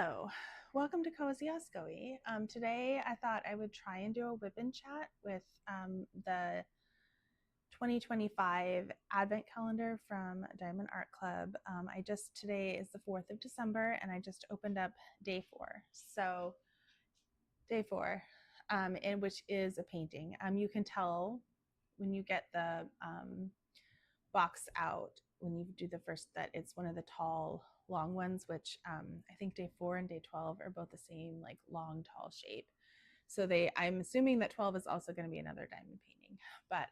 Hello, welcome to Cozy Escoey. Today I thought I would try and do a whip and chat with the 2025 Advent calendar from Diamond Art Club. Today is the 4th of December and I just opened up day 4. So day 4, in which is a painting. You can tell when you get the box out, when you do the first, that it's one of the tall long ones, which I think day 4 and day 12 are both the same, like long tall shape. So I'm assuming that 12 is also going to be another diamond painting, but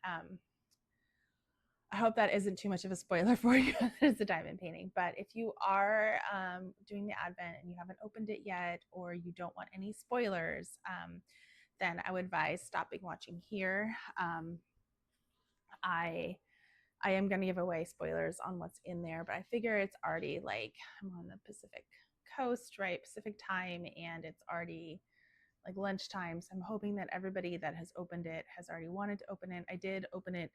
I hope that isn't too much of a spoiler for you. It's a diamond painting. But if you are doing the Advent and you haven't opened it yet, or you don't want any spoilers, then I would advise stopping watching here. I am going to give away spoilers on what's in there, but I figure it's already, like, I'm on the Pacific coast, right? Pacific time, and it's already like lunchtime. So I'm hoping that everybody that has opened it has already wanted to open it. I did open it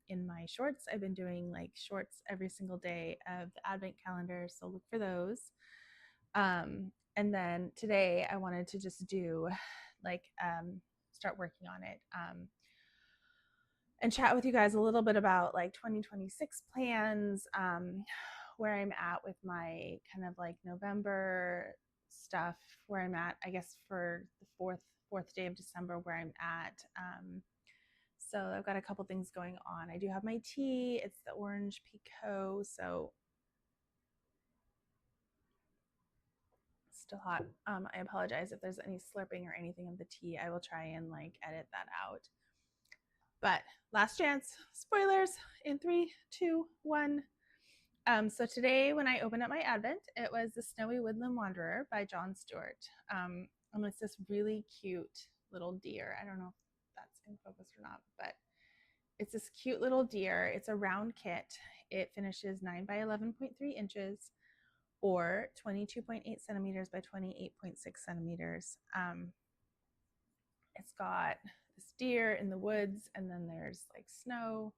in my shorts. I've been doing like shorts every single day of the Advent calendar, so look for those. And then today I wanted to just do like start working on it. And chat with you guys a little bit about like 2026 plans, where I'm at with my kind of like November stuff, where I'm at, I guess, for the fourth day of December, where I'm at. So I've got a couple things going on. I do have my tea. It's the orange Picot, so it's still hot. I apologize if there's any slurping or anything of the tea. I will try and like edit that out. But last chance, spoilers in 3, 2, 1. So today when I opened up my Advent, it was The Snowy Woodland Wanderer by John Stewart. And it's this really cute little deer. I don't know if that's in focus or not, but it's this cute little deer. It's a round kit. It finishes 9 by 11.3 inches or 22.8 centimeters by 28.6 centimeters. It's got this deer in the woods, and then there's like snow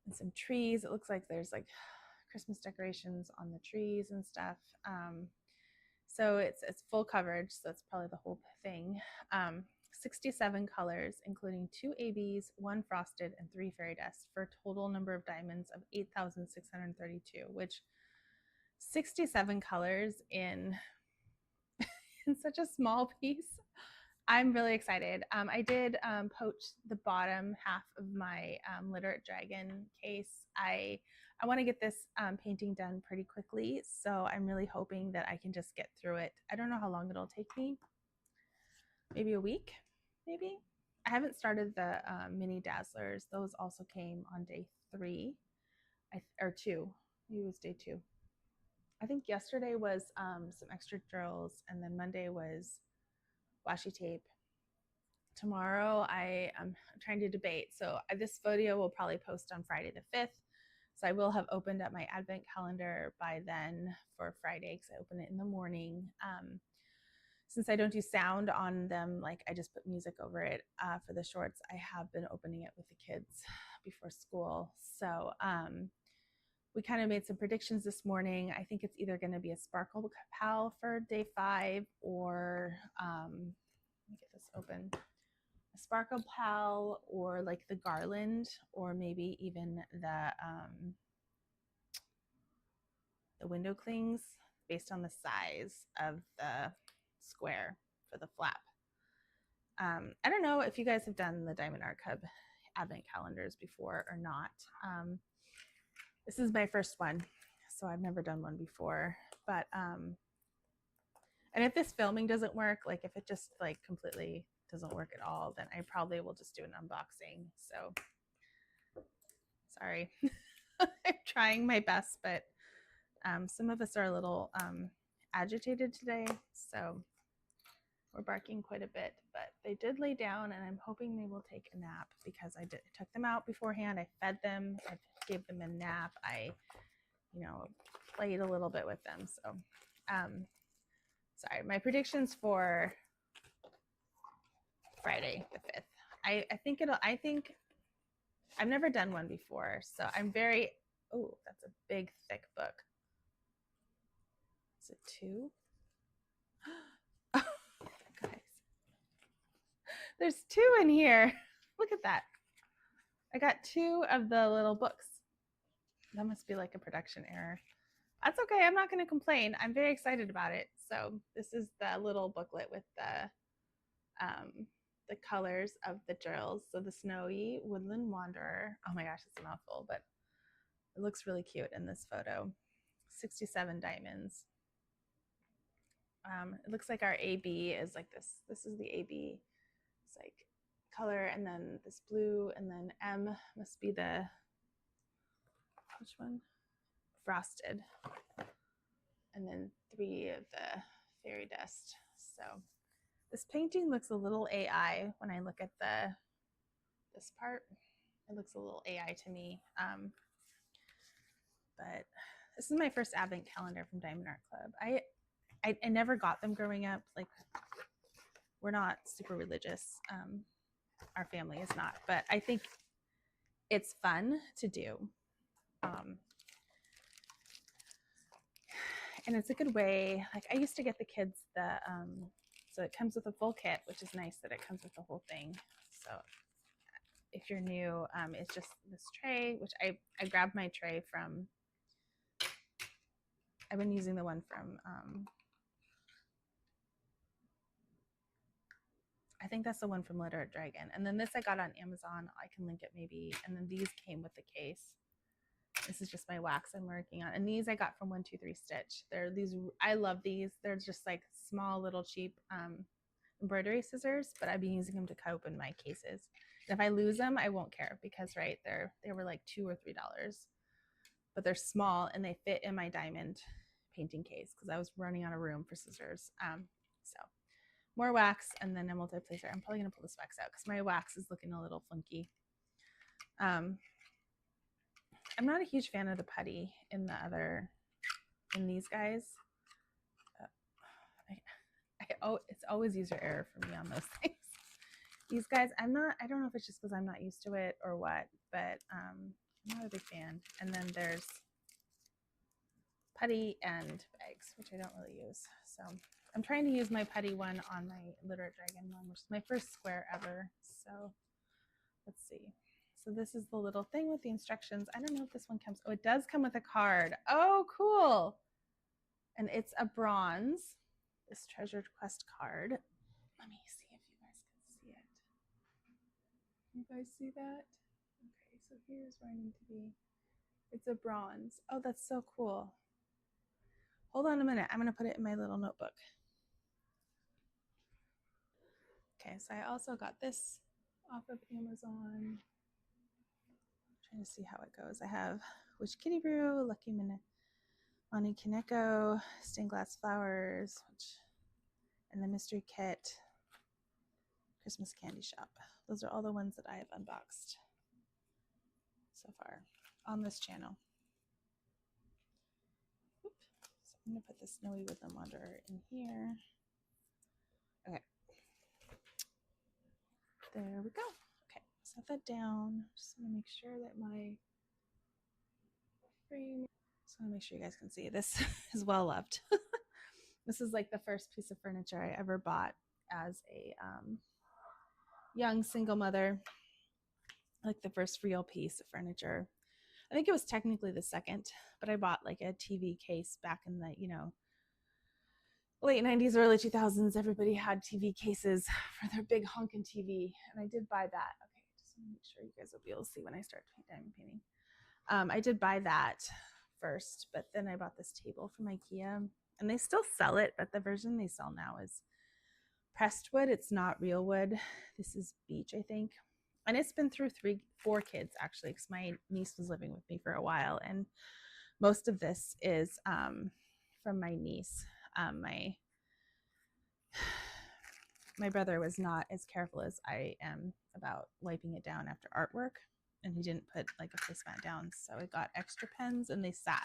and some trees. It looks like there's like Christmas decorations on the trees and stuff. So it's full coverage, so that's probably the whole thing. 67 colors, including 2 ABs, 1 frosted, and 3 fairy dust, for a total number of diamonds of 8,632, which 67 colors in such a small piece. I'm really excited. I did poach the bottom half of my Literate Dragon case. I want to get this painting done pretty quickly, so I'm really hoping that I can just get through it. I don't know how long it'll take me. Maybe a week, maybe. I haven't started the mini dazzlers. Those also came on day 3, or 2. Maybe it was day 2. I think yesterday was some extra drills, and then Monday was washi tape. Tomorrow I am trying to debate. So this video will probably post on Friday the 5th. So I will have opened up my Advent calendar by then for Friday, because I open it in the morning. Since I don't do sound on them, like I just put music over it for the shorts, I have been opening it with the kids before school. So we kind of made some predictions this morning. I think it's either going to be a Sparkle Pal for day 5, or let me get this open. A Sparkle Pal, or like the garland, or maybe even the window clings, based on the size of the square for the flap. I don't know if you guys have done the Diamond Art Club Advent calendars before or not. This is my first one, so I've never done one before. But and if this filming doesn't work, like if it just like completely doesn't work at all, then I probably will just do an unboxing. So sorry. I'm trying my best, but some of us are a little agitated today, so we're barking quite a bit. But they did lay down, and I'm hoping they will take a nap, because I took them out beforehand. I fed them. I gave them a nap. I, played a little bit with them. So, sorry. My predictions for Friday the 5th. I think I've never done one before, so I'm very, oh, that's a big thick book. Is it 2? There's 2 in here. Look at that. I got 2 of the little books. That must be like a production error. That's okay. I'm not going to complain. I'm very excited about it. So this is the little booklet with the colors of the drills. So the Snowy Woodland Wanderer. Oh my gosh, it's a mouthful, but it looks really cute in this photo. 67 diamonds. It looks like our AB is like this. This is the AB. It's like color, and then this blue, and then M must be the, which one? Frosted. And then 3 of the fairy dust. So this painting looks a little AI when I look at this part. It looks a little AI to me. But this is my first advent calendar from Diamond Art Club. I never got them growing up. Like, we're not super religious. Our family is not, but I think it's fun to do. And it's a good way. Like, I used to get the kids so it comes with a full kit, which is nice that it comes with the whole thing. So if you're new, it's just this tray, which I grabbed my tray from, I've been using the one from, I think that's the one from Literate Dragon. And then this I got on Amazon. I can link it maybe. And then these came with the case. This is just my wax I'm working on. And these I got from 123 Stitch. They're these, I love these. They're just like small little cheap embroidery scissors, but I've been using them to cut open my cases. And if I lose them, I won't care because, right, they were like $2 or $3. But they're small and they fit in my diamond painting case because I was running out of room for scissors. So more wax and then a multi-placer. I'm probably going to pull this wax out because my wax is looking a little funky. I'm not a huge fan of the putty in these guys. It's always user error for me on those things. These guys, I don't know if it's just because I'm not used to it or what, but I'm not a big fan. And then there's putty and bags, which I don't really use. So I'm trying to use my putty one on my Literate Dragon one, which is my first square ever. So let's see. So this is the little thing with the instructions. I don't know if this one comes. Oh, it does come with a card. Oh, cool. And it's a bronze, this Treasured Quest card. Let me see if you guys can see it. You guys see that? Okay, so here's where I need to be. It's a bronze. Oh, that's so cool. Hold on a minute. I'm going to put it in my little notebook. Okay, so I also got this off of Amazon. Trying to see how it goes. I have Witch Kitty Brew, Lucky Mani Kaneko, Stained Glass Flowers, and the Mystery Kit, Christmas Candy Shop. Those are all the ones that I have unboxed so far on this channel. Oops. So I'm going to put the Snowy Woodland Wanderer in here. Okay. There we go. Okay, set that down. Just want to make sure that my frame, just want to make sure you guys can see this is well loved. This is like the first piece of furniture I ever bought as a young single mother. Like the first real piece of furniture. I think it was technically the second, but I bought like a TV case back in the, late 90s, early 2000s. Everybody had TV cases for their big honkin' TV, and I did buy that. Okay, just want to make sure you guys will be able to see when I start diamond painting. I did buy that first, but then I bought this table from IKEA, and they still sell it, but the version they sell now is pressed wood. It's not real wood. This is beech, I think. And it's been through 4 kids actually, because my niece was living with me for a while, and most of this is from my niece. My brother was not as careful as I am about wiping it down after artwork, and he didn't put like a placemat down, so I got extra pens and they sat.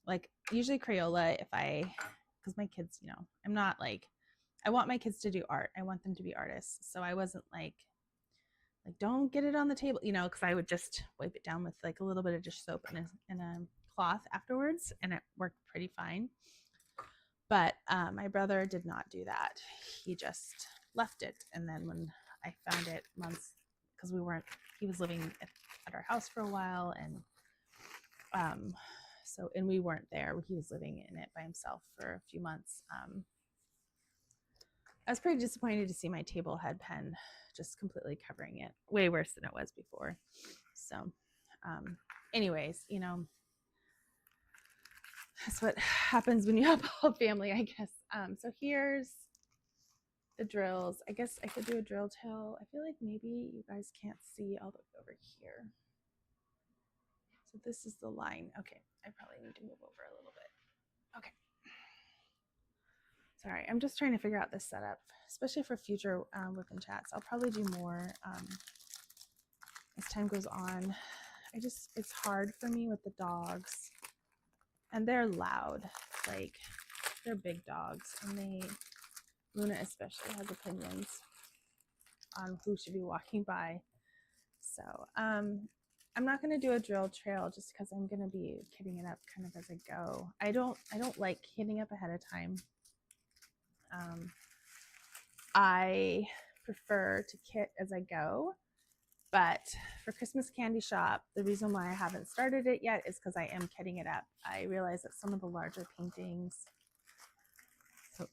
Like usually Crayola, because my kids, I'm not like, I want my kids to do art. I want them to be artists. So I wasn't like don't get it on the table, because I would just wipe it down with like a little bit of dish soap and a cloth afterwards, and it worked pretty fine. But my brother did not do that. He just left it, and then when I found it months because he was living at our house for a while, and and we weren't there. He was living in it by himself for a few months. I was pretty disappointed to see my table head pen just completely covering it, way worse than it was before. So anyways, that's what happens when you have a whole family, I guess. So here's the drills. I guess I could do a drill tail. I feel like maybe you guys can't see. I'll look over here. So this is the line. Okay, I probably need to move over a little bit. Okay. Sorry, I'm just trying to figure out this setup, especially for future WIP and chats. I'll probably do more as time goes on. It's hard for me with the dogs, and they're loud. Like, they're big dogs, and Luna especially has opinions on who should be walking by. So I'm not going to do a drill trail just because I'm going to be kitting it up kind of as I go. I don't like kitting up ahead of time. I prefer to kit as I go, but for Christmas Candy Shop, the reason why I haven't started it yet is because I am kitting it up. I realize that some of the larger paintings, so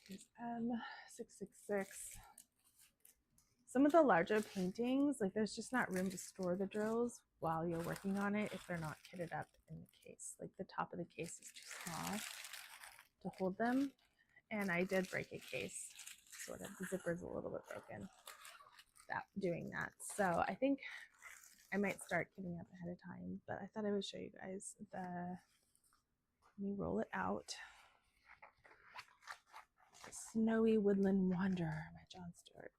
here's M666, some of the larger paintings, like there's just not room to store the drills while you're working on it if they're not kitted up in the case. Like the top of the case is too small to hold them. And I did break a case, sort of. The zipper's a little bit broken doing that. So I think I might start kitting up ahead of time, but I thought I would show you guys let me roll it out. Snowy Woodland Wanderer by John Stewart.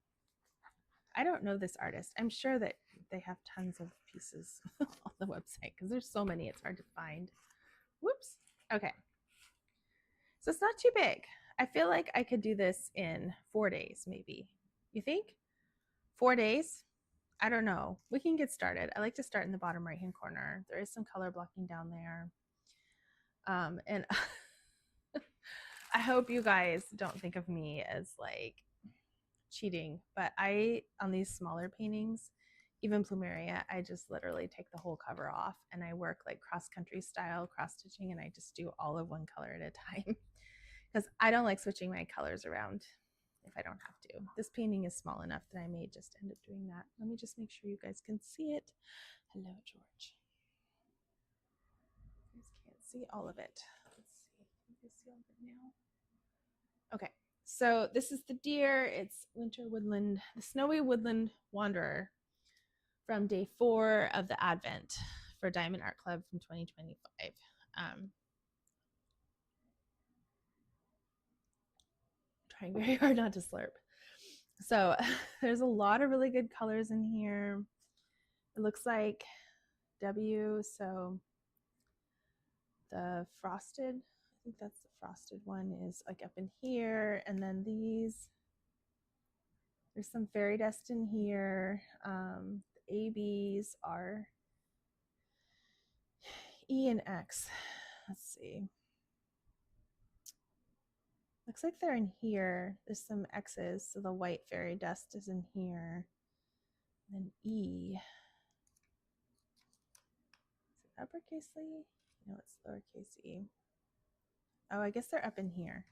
I don't know this artist. I'm sure that they have tons of pieces on the website because there's so many, it's hard to find. Whoops. Okay. So it's not too big. I feel like I could do this in 4 days, maybe. You think? 4 days? I don't know. We can get started. I like to start in the bottom right-hand corner. There is some color blocking down there. And I hope you guys don't think of me as like cheating, but on these smaller paintings, even Plumeria, I just literally take the whole cover off and I work like cross-country style cross-stitching, and I just do all of one color at a time because I don't like switching my colors around if I don't have to. This painting is small enough that I may just end up doing that. Let me just make sure you guys can see it. Hello, George. You guys can't see all of it. Let's see. Can you see all of it now? Okay. So this is the deer. It's Winter Woodland, the Snowy Woodland Wanderer from day 4 of the Advent for Diamond Art Club from 2025. Trying very hard not to slurp. So there's a lot of really good colors in here. It looks like W, so the frosted, I think that's the frosted one, is like up in here, and then there's some fairy dust in here. The ABs are E and X. Let's see. Looks like they're in here. There's some X's, so the white fairy dust is in here. And then E. Is it uppercase E? No, it's lowercase e. Oh, I guess they're up in here.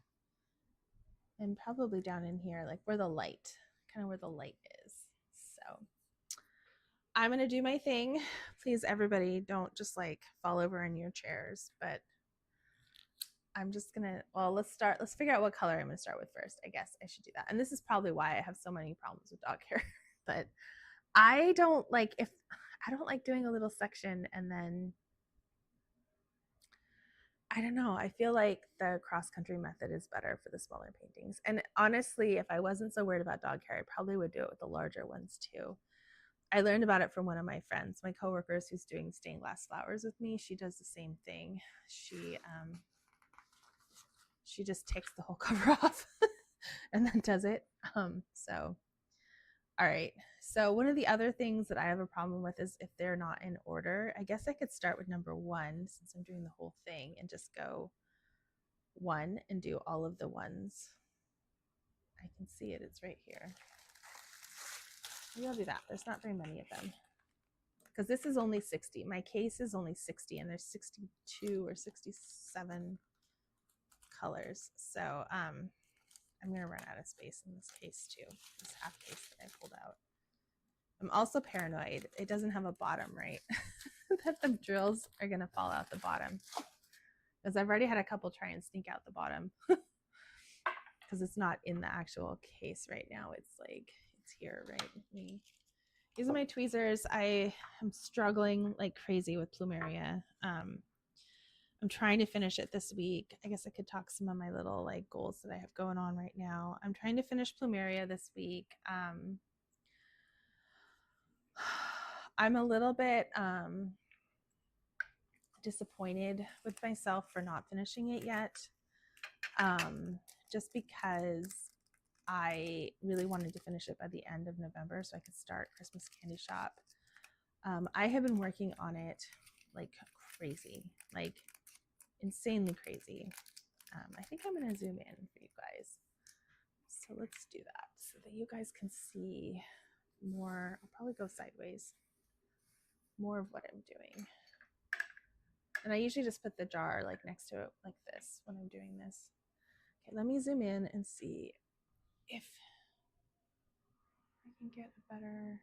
And probably down in here, like where the light, kind of where the light is. So I'm going to do my thing. Please, everybody, don't just like fall over in your chairs, but I'm just going to, well, let's figure out what color I'm going to start with first. I guess I should do that. And this is probably why I have so many problems with dog hair, but I don't like doing a little section and then, I don't know. I feel like the cross-country method is better for the smaller paintings. And honestly, if I wasn't so worried about dog hair, I probably would do it with the larger ones too. I learned about it from one of my friends, my coworkers who's doing stained glass flowers with me. She does the same thing. She just takes the whole cover off and then does it. All right. So one of the other things that I have a problem with is if they're not in order. I guess I could start with number 1 since I'm doing the whole thing and just go 1 and do all of the ones. I can see it. It's right here. Maybe I'll do that. There's not very many of them because this is only 60. My case is only 60 and there's 62 or 67 colors. So I'm gonna run out of space in this case too, this half case that I pulled out. I'm also paranoid it doesn't have a bottom, right? That the drills are gonna fall out the bottom, because I've already had a couple try and sneak out the bottom because it's not in the actual case right now. It's like it's here right with me. These are my tweezers. I am struggling like crazy with plumeria. I'm trying to finish it this week. I guess I could talk some of my little like goals that I have going on right now. I'm trying to finish plumeria this week. I'm a little bit disappointed with myself for not finishing it yet, just because I really wanted to finish it by the end of November so I could start Christmas Candy Shop. I have been working on it like crazy, like insanely crazy. I think I'm going to zoom in for you guys. So let's do that so that you guys can see more. I'll probably go sideways, more of what I'm doing. And I usually just put the jar like next to it like this when I'm doing this. Okay, let me zoom in and see if I can get a better.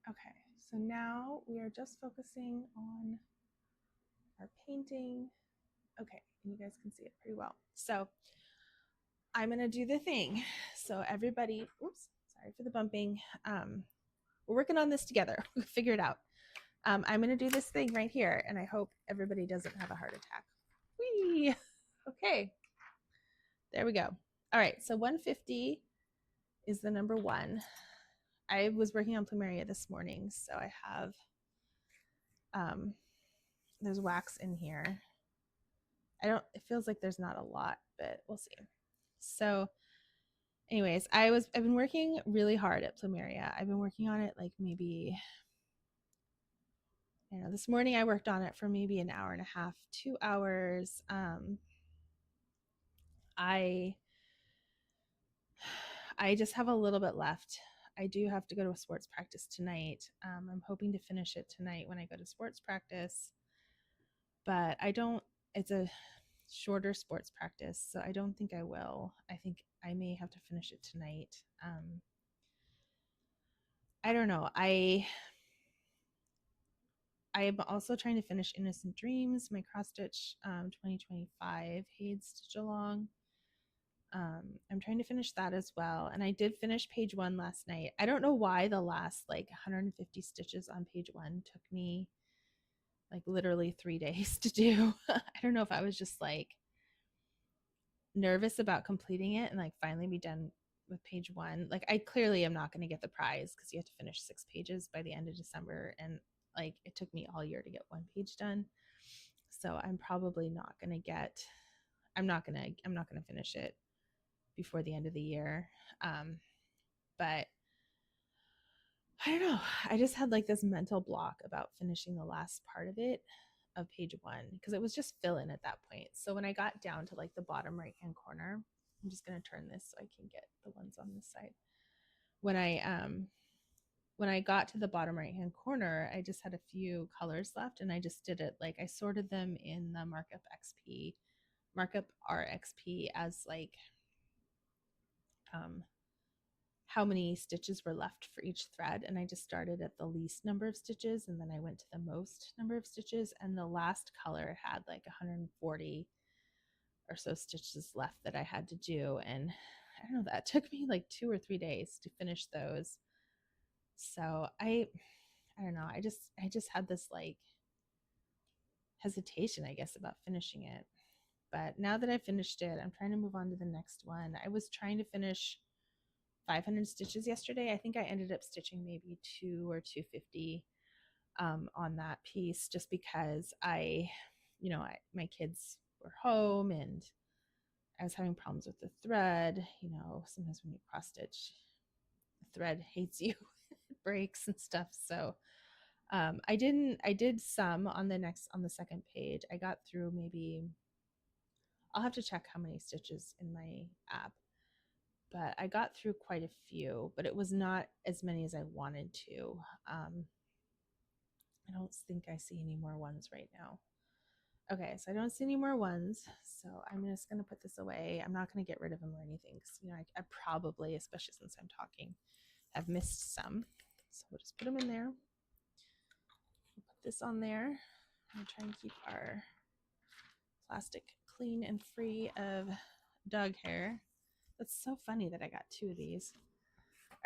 Okay, so now we are just focusing on our painting. Okay, and you guys can see it pretty well. So I'm gonna do the thing. So everybody, oops, sorry for the bumping. We're working on this together. We'll figure it out. I'm gonna do this thing right here, and I hope everybody doesn't have a heart attack. Whee! Okay, there we go. All right, so 150 is the number 1. I was working on plumeria this morning, so I have there's wax in here. It feels like there's not a lot, but we'll see. So anyways, I've been working really hard at plumeria. I've been working on it like maybe, I don't know, this morning I worked on it for maybe an hour and a half, 2 hours. I just have a little bit left. I do have to go to a sports practice tonight. I'm hoping to finish it tonight when I go to sports practice, but it's a shorter sports practice, so I don't think I will. I think I may have to finish it tonight. I don't know. I'm also trying to finish Innocent Dreams, my cross stitch 2025 Haid stitch along. I'm trying to finish that as well. And I did finish page 1 last night. I don't know why the last like 150 stitches on page 1 took me like literally 3 days to do. I don't know if I was just like nervous about completing it and like finally be done with page 1. Like I clearly am not going to get the prize because you have to finish 6 pages by the end of December, and like it took me all year to get 1 page done. So I'm probably not going to get I'm not going to finish it before the end of the year. But I don't know. I just had like this mental block about finishing the last part of it, of page 1, because it was just fill in at that point. So when I got down to like the bottom right hand corner, I'm just going to turn this so I can get the ones on this side. When I got to the bottom right hand corner, I just had a few colors left, and I just did it like I sorted them in the markup RXP as like how many stitches were left for each thread, and I just started at the least number of stitches and then I went to the most number of stitches, and the last color had like 140 or so stitches left that I had to do, and I don't know, that took me like 2 or 3 days to finish those. So I don't know, I just had this like hesitation, I guess, about finishing it. But now that I finished it, I'm trying to move on to the next one. I was trying to finish 500 stitches yesterday. I think I ended up stitching maybe 2 or 250 on that piece, just because my kids were home and I was having problems with the thread. Sometimes when you cross stitch, the thread hates you, it breaks and stuff. So I did some on the second page. I got through maybe, I'll have to check how many stitches in my app, but I got through quite a few, but it was not as many as I wanted to. I don't think I see any more ones right now. Okay, so I don't see any more ones, so I'm just going to put this away. I'm not going to get rid of them or anything, because I probably, especially since I'm talking, have missed some. So we'll just put them in there. We'll put this on there. I'm trying to keep our plastic clean and free of dog hair. That's so funny that I got 2 of these.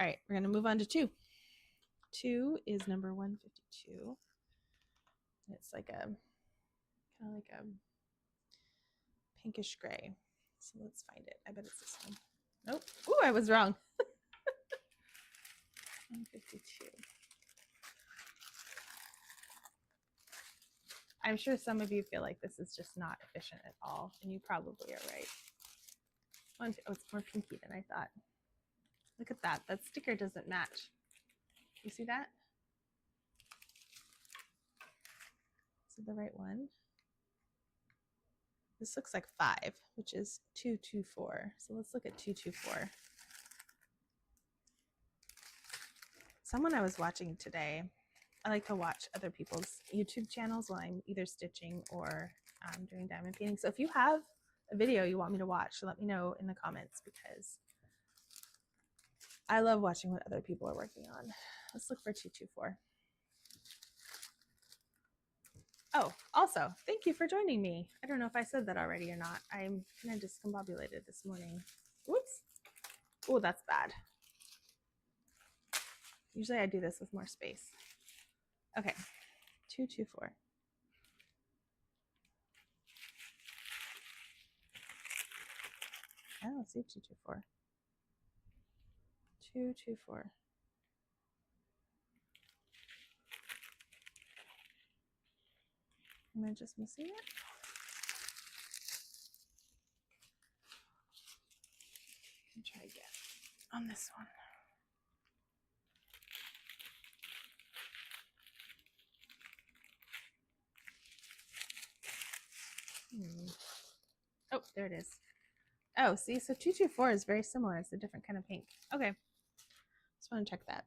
All right, we're going to move on to 2. 2 is number 152. It's like a kind of like a pinkish gray. So let's find it. I bet it's this one. Nope. Ooh, I was wrong. 152. I'm sure some of you feel like this is just not efficient at all, and you probably are right. Oh, it's more pinky than I thought. Look at that. That sticker doesn't match. You see that? Is it the right one? This looks like 5, which is 224. So let's look at 224. Someone I was watching today, I like to watch other people's YouTube channels while I'm either stitching or doing diamond painting. So if you have a video you want me to watch, let me know in the comments, because I love watching what other people are working on. Let's look for 224. Oh, also, thank you for joining me. I don't know if I said that already or not. I'm kind of discombobulated this morning. Whoops. Oh, that's bad. Usually I do this with more space. Okay, 224. I don't see 224. 224. Am I just missing it? Let me try again on this one. Oh, there it is. Oh, see, so 224 is very similar. It's a different kind of pink. Okay, just want to check that.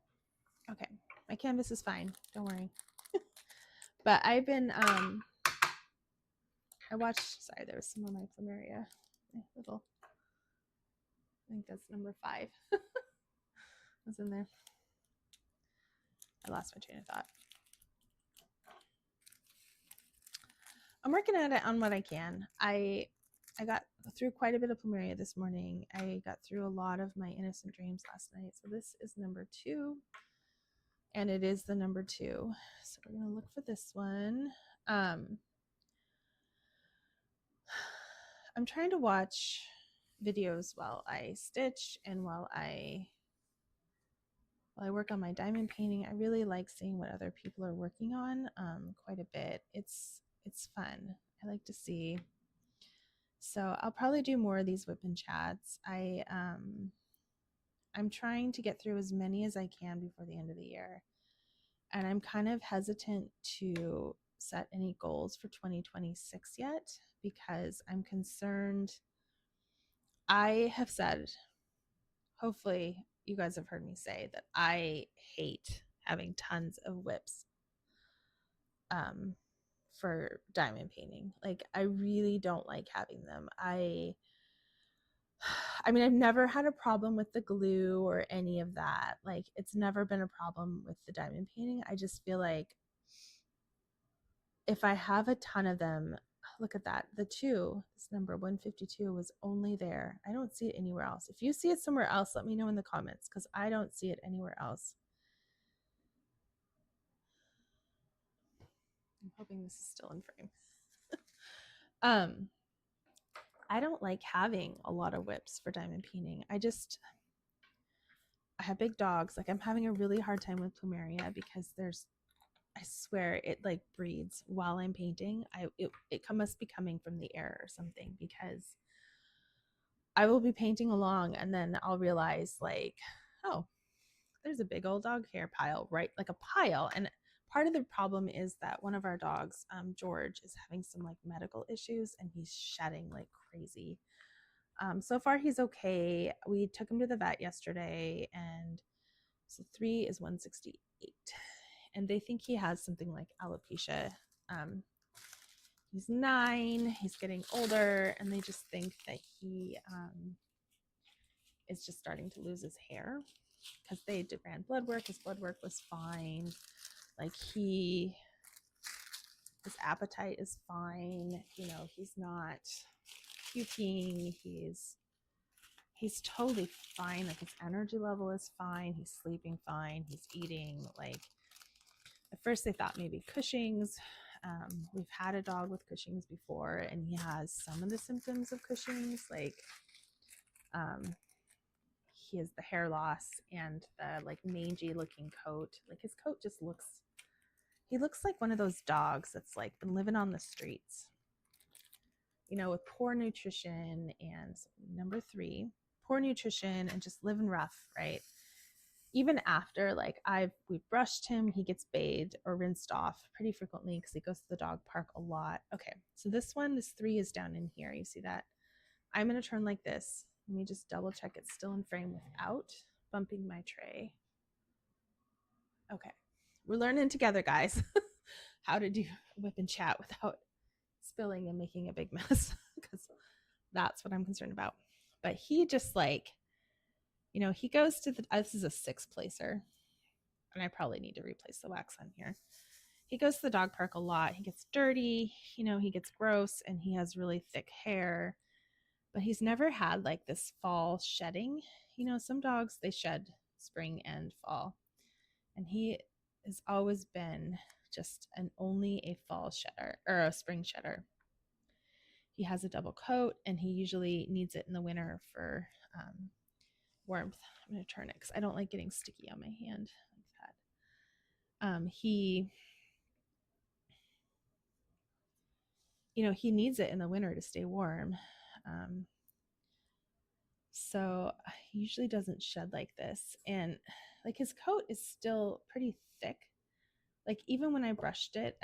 Okay, my canvas is fine. Don't worry. But I've been, I watched, sorry, there was some of my plumeria. Little, I think that's number 5. Was in there. I lost my train of thought. I'm working at it on what I can. I got through quite a bit of plumeria this morning. I got through a lot of my innocent dreams last night. So this is number 2, and it is the number 2. So we're gonna look for this one. I'm trying to watch videos while I stitch and while I work on my diamond painting. I really like seeing what other people are working on quite a bit. It's fun. I like to see. So I'll probably do more of these WIP and chats. I'm trying to get through as many as I can before the end of the year. And I'm kind of hesitant to set any goals for 2026 yet, because I'm concerned. I have said, hopefully you guys have heard me say that I hate having tons of WIPs for diamond painting. Like, I really don't like having them. I mean, I've never had a problem with the glue or any of that. Like, it's never been a problem with the diamond painting. I just feel like if I have a ton of them, look at that. The 2, this number 152 was only there. I don't see it anywhere else. If you see it somewhere else, let me know in the comments, because I don't see it anywhere else. I'm hoping this is still in frame. I don't like having a lot of WIPs for diamond painting. I have big dogs. Like, I'm having a really hard time with plumeria because I swear it like breeds while I'm painting. It must be coming from the air or something, because I will be painting along and then I'll realize, like, oh, there's a big old dog hair pile, right? Like a pile. And part of the problem is that one of our dogs, George, is having some like medical issues and he's shedding like crazy. So far he's okay. We took him to the vet yesterday, and so 3 is 168, and they think he has something like alopecia. He's 9, he's getting older, and they just think that he is just starting to lose his hair, because they ran blood work. His blood work was fine. Like his appetite is fine. You know, he's not puking. He's totally fine. Like his energy level is fine. He's sleeping fine. He's eating. Like at first they thought maybe Cushing's. We've had a dog with Cushing's before, and he has some of the symptoms of Cushing's, like he has the hair loss and the like mangy looking coat. Like his coat just looks, he looks like one of those dogs that's like been living on the streets, you know, with poor nutrition. And number 3, poor nutrition and just living rough, right? Even after like we've brushed him, he gets bathed or rinsed off pretty frequently because he goes to the dog park a lot. Okay, so this 3 is down in here. You see that? I'm going to turn like this. Let me just double check it's still in frame without bumping my tray. Okay, we're learning together, guys, how to do whip and chat without spilling and making a big mess, because that's what I'm concerned about. But he just like, you know, he goes to the, this is a 6 placer, and I probably need to replace the wax on here. He goes to the dog park a lot. He gets dirty, you know, he gets gross, and he has really thick hair, but he's never had like this fall shedding. You know, some dogs, they shed spring and fall, and he has always been just only a fall shedder or a spring shedder. He has a double coat, and he usually needs it in the winter for warmth. I'm going to turn it because I don't like getting sticky on my hand like that. He, you know, he needs it in the winter to stay warm. So he usually doesn't shed like this. And like his coat is still pretty thick. Like even when I brushed it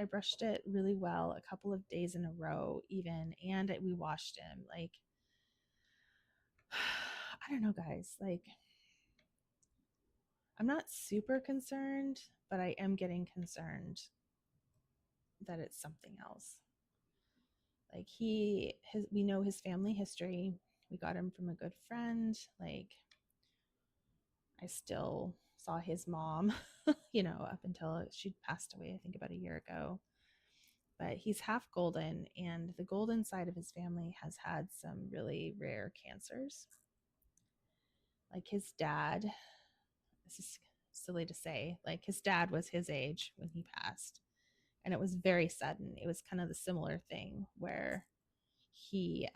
really well a couple of days in a row even, and we washed him. Like, I don't know, guys, like I'm not super concerned, but I am getting concerned that it's something else. Like we know his family history. We got him from a good friend. Like I still saw his mom, you know, up until she passed away, I think about a year ago. But he's half golden, and the golden side of his family has had some really rare cancers. Like his dad, this is silly to say, like his dad was his age when he passed, and it was very sudden. It was kind of the similar thing where he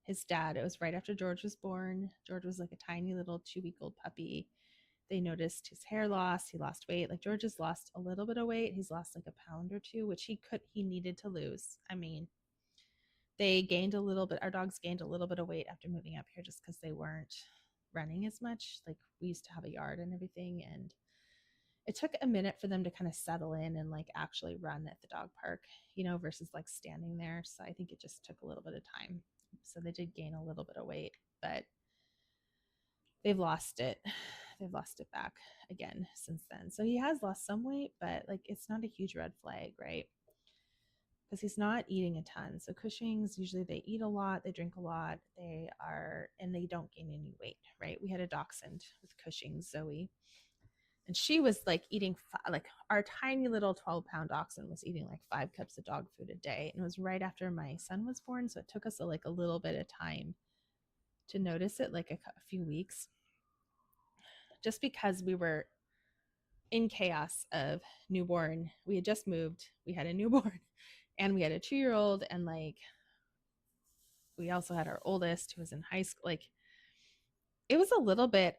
his dad, it was right after George was born. George was like a tiny little 2-week-old puppy. They noticed his hair loss. He lost weight. Like George has lost a little bit of weight. He's lost like a pound or 2, which he needed to lose. I mean, they gained a little bit. Our dogs gained a little bit of weight after moving up here just because they weren't running as much. Like we used to have a yard and everything, and it took a minute for them to kind of settle in and like actually run at the dog park, you know, versus like standing there. So I think it just took a little bit of time. So they did gain a little bit of weight, but they've lost it. They've lost it back again since then. So he has lost some weight, but like it's not a huge red flag, right? Because he's not eating a ton. So Cushing's, usually they eat a lot, they drink a lot, and they don't gain any weight, right? We had a dachshund with Cushing's, Zoe, and she was like eating, like our tiny little 12-pound dachshund was eating like 5 cups of dog food a day. And it was right after my son was born. So it took us a little bit of time to notice it, like a few weeks, just because we were in chaos of newborn. We had just moved, we had a newborn, and we had a 2-year-old, and like we also had our oldest who was in high school. Like it was a little bit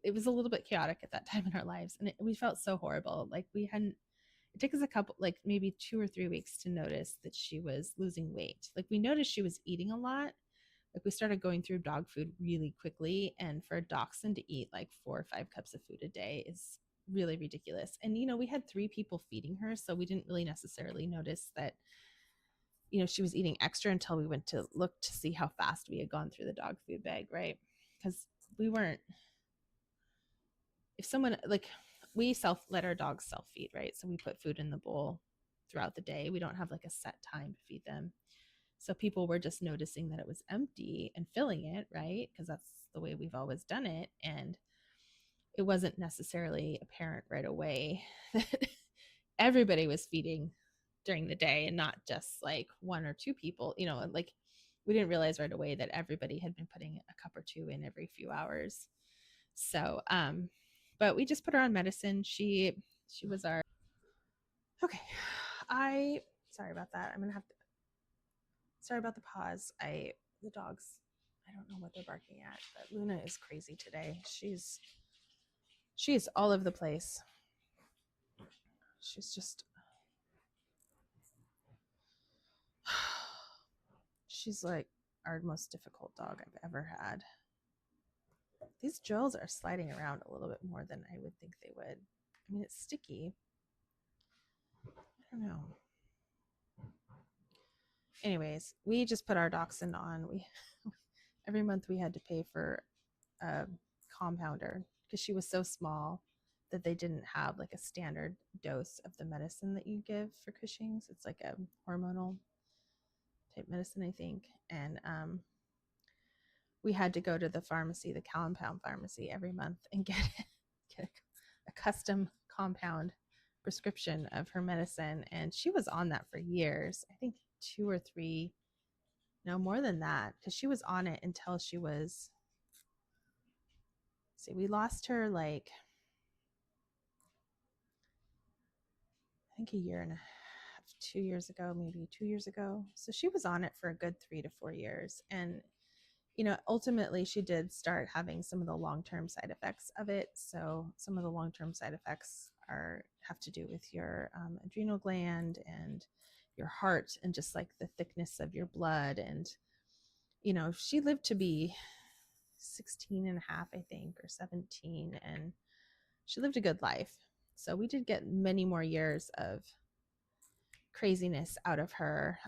it was a little bit chaotic at that time in our lives, and we felt so horrible. Like it took us a couple, like maybe 2 or 3 weeks to notice that she was losing weight. Like we noticed she was eating a lot. Like we started going through dog food really quickly, and for a dachshund to eat like 4 or 5 cups of food a day is really ridiculous. And, we had 3 people feeding her, so we didn't really necessarily notice that, she was eating extra until we went to look to see how fast we had gone through the dog food bag, right? Because we weren't, if someone, like, we let our dogs self feed, right? So we put food in the bowl throughout the day. We don't have like a set time to feed them. So people were just noticing that it was empty and filling it, right? Because that's the way we've always done it. And it wasn't necessarily apparent right away that everybody was feeding during the day and not just like 1 or 2 people, like we didn't realize right away that everybody had been putting a cup or 2 in every few hours. So, but we just put her on medicine. She was our, okay. Sorry about that. I'm going to have to, sorry about the pause. The dogs, I don't know what they're barking at, but Luna is crazy today. She's all over the place. She's just, she's like our most difficult dog I've ever had. These gels are sliding around a little bit more than I would think they would. I mean, it's sticky. I don't know. Anyways, we just put our dachshund on. Every month we had to pay for a compounder because she was so small that they didn't have like a standard dose of the medicine that you give for Cushing's. It's like a hormonal type medicine, I think. And we had to go to the pharmacy, the compound pharmacy, every month and get a custom compound prescription of her medicine. And she was on that for years. I think 2 or 3, no more than that, because she was on it until she was, see, we lost her like, I think a year and a half, 2 years ago, maybe 2 years ago. So she was on it for a good 3 to 4 years. And ultimately she did start having some of the long-term side effects of it. So some of the long-term side effects have to do with your adrenal gland and your heart and just like the thickness of your blood. And, she lived to be 16 and a half, I think, or 17. And she lived a good life. So we did get many more years of craziness out of her.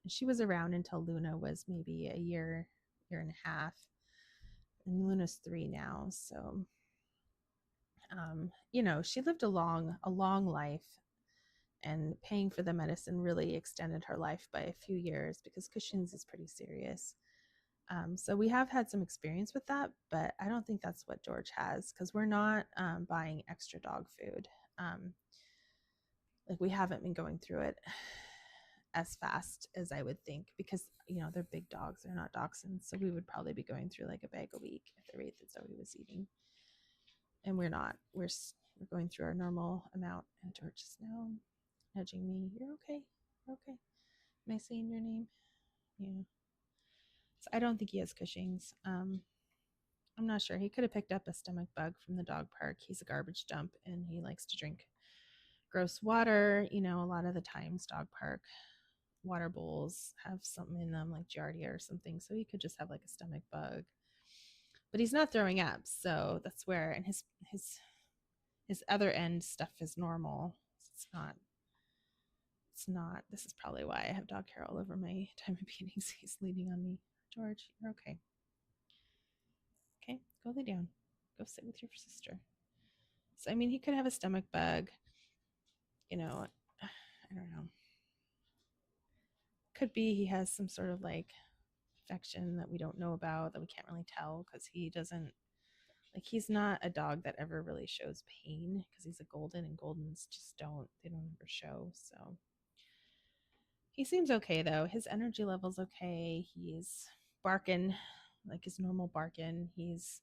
She was around until Luna was maybe a year and a half, and Luna's 3 now. So, she lived a long life, and paying for the medicine really extended her life by a few years because Cushing's is pretty serious. So we have had some experience with that, but I don't think that's what George has because we're not buying extra dog food. Like we haven't been going through it as fast as I would think because, they're big dogs. They're not dachshunds. So we would probably be going through like a bag a week at the rate that Zoe was eating. And we're not. We're going through our normal amount. And George is now nudging me. You're okay. You're okay. Am I saying your name? Yeah. So I don't think he has Cushing's. I'm not sure. He could have picked up a stomach bug from the dog park. He's a garbage dump and he likes to drink gross water. A lot of the times dog park water bowls have something in them like giardia or something. So he could just have like a stomach bug. But he's not throwing up. So that's where, and his other end stuff is normal. It's not, this is probably why I have dog hair all over my time of beatings. He's leaning on me. George, you're okay. Okay, go lay down. Go sit with your sister. So, I mean, he could have a stomach bug. I don't know. Could be he has some sort of like infection that we don't know about that we can't really tell because he doesn't, like, he's not a dog that ever really shows pain because he's a golden, and goldens just they don't ever show. So he seems okay though. His energy level's okay. He's barking like his normal barking. He's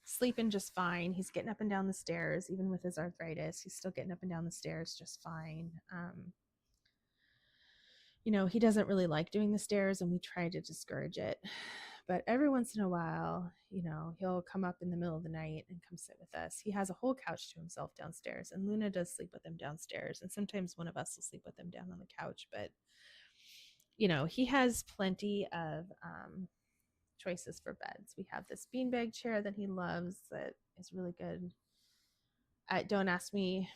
sleeping just fine. He's getting up and down the stairs, even with his arthritis. He's still getting up and down the stairs just fine. He doesn't really like doing the stairs, and we try to discourage it. But every once in a while, he'll come up in the middle of the night and come sit with us. He has a whole couch to himself downstairs, and Luna does sleep with him downstairs. And sometimes one of us will sleep with him down on the couch. But, he has plenty of choices for beds. We have this beanbag chair that he loves that is really good Don't ask me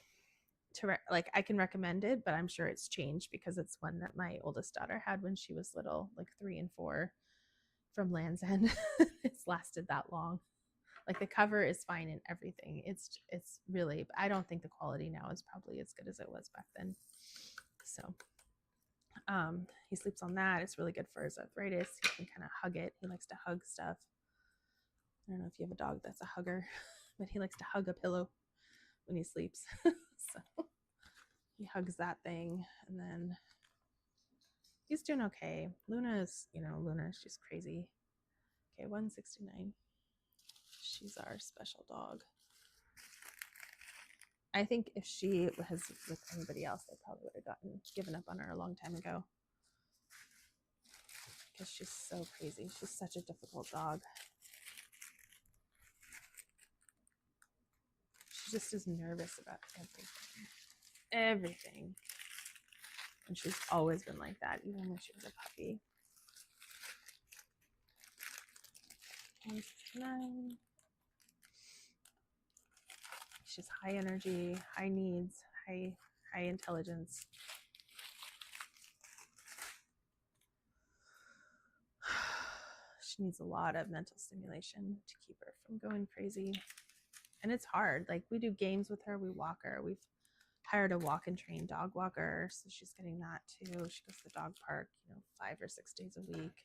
to like, I can recommend it, but I'm sure it's changed because it's one that my oldest daughter had when she was little, like 3 and 4 from Land's End. It's lasted that long. Like the cover is fine and everything. It's really, I don't think the quality now is probably as good as it was back then. So he sleeps on that. It's really good for his arthritis. He can kind of hug it. He likes to hug stuff. I don't know if you have a dog that's a hugger, but he likes to hug a pillow when he sleeps. So he hugs that thing, and then he's doing okay. Luna's, she's crazy. Okay, 169. She's our special dog. I think if she was with anybody else, they probably would have given up on her a long time ago. Because she's so crazy. She's such a difficult dog. She just is nervous about everything. And she's always been like that, even when she was a puppy. 169. She's high energy, high needs, high intelligence. She needs a lot of mental stimulation to keep her from going crazy. And it's hard. Like, we do games with her, we walk her. We've hired a walk and train dog walker, so she's getting that too. She goes to the dog park, 5 or 6 days a week.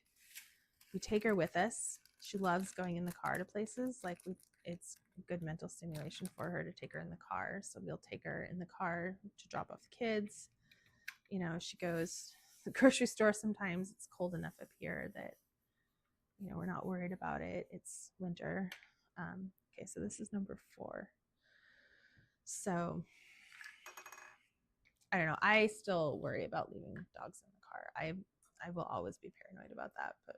We take her with us. She loves going in the car to places. Like, it's good mental stimulation for her to take her in the car. So we'll take her in the car to drop off the kids. She goes to the grocery store sometimes. It's cold enough up here that, we're not worried about it. It's winter. Okay, so this is number 4. So I don't know. I still worry about leaving dogs in the car. I will always be paranoid about that, but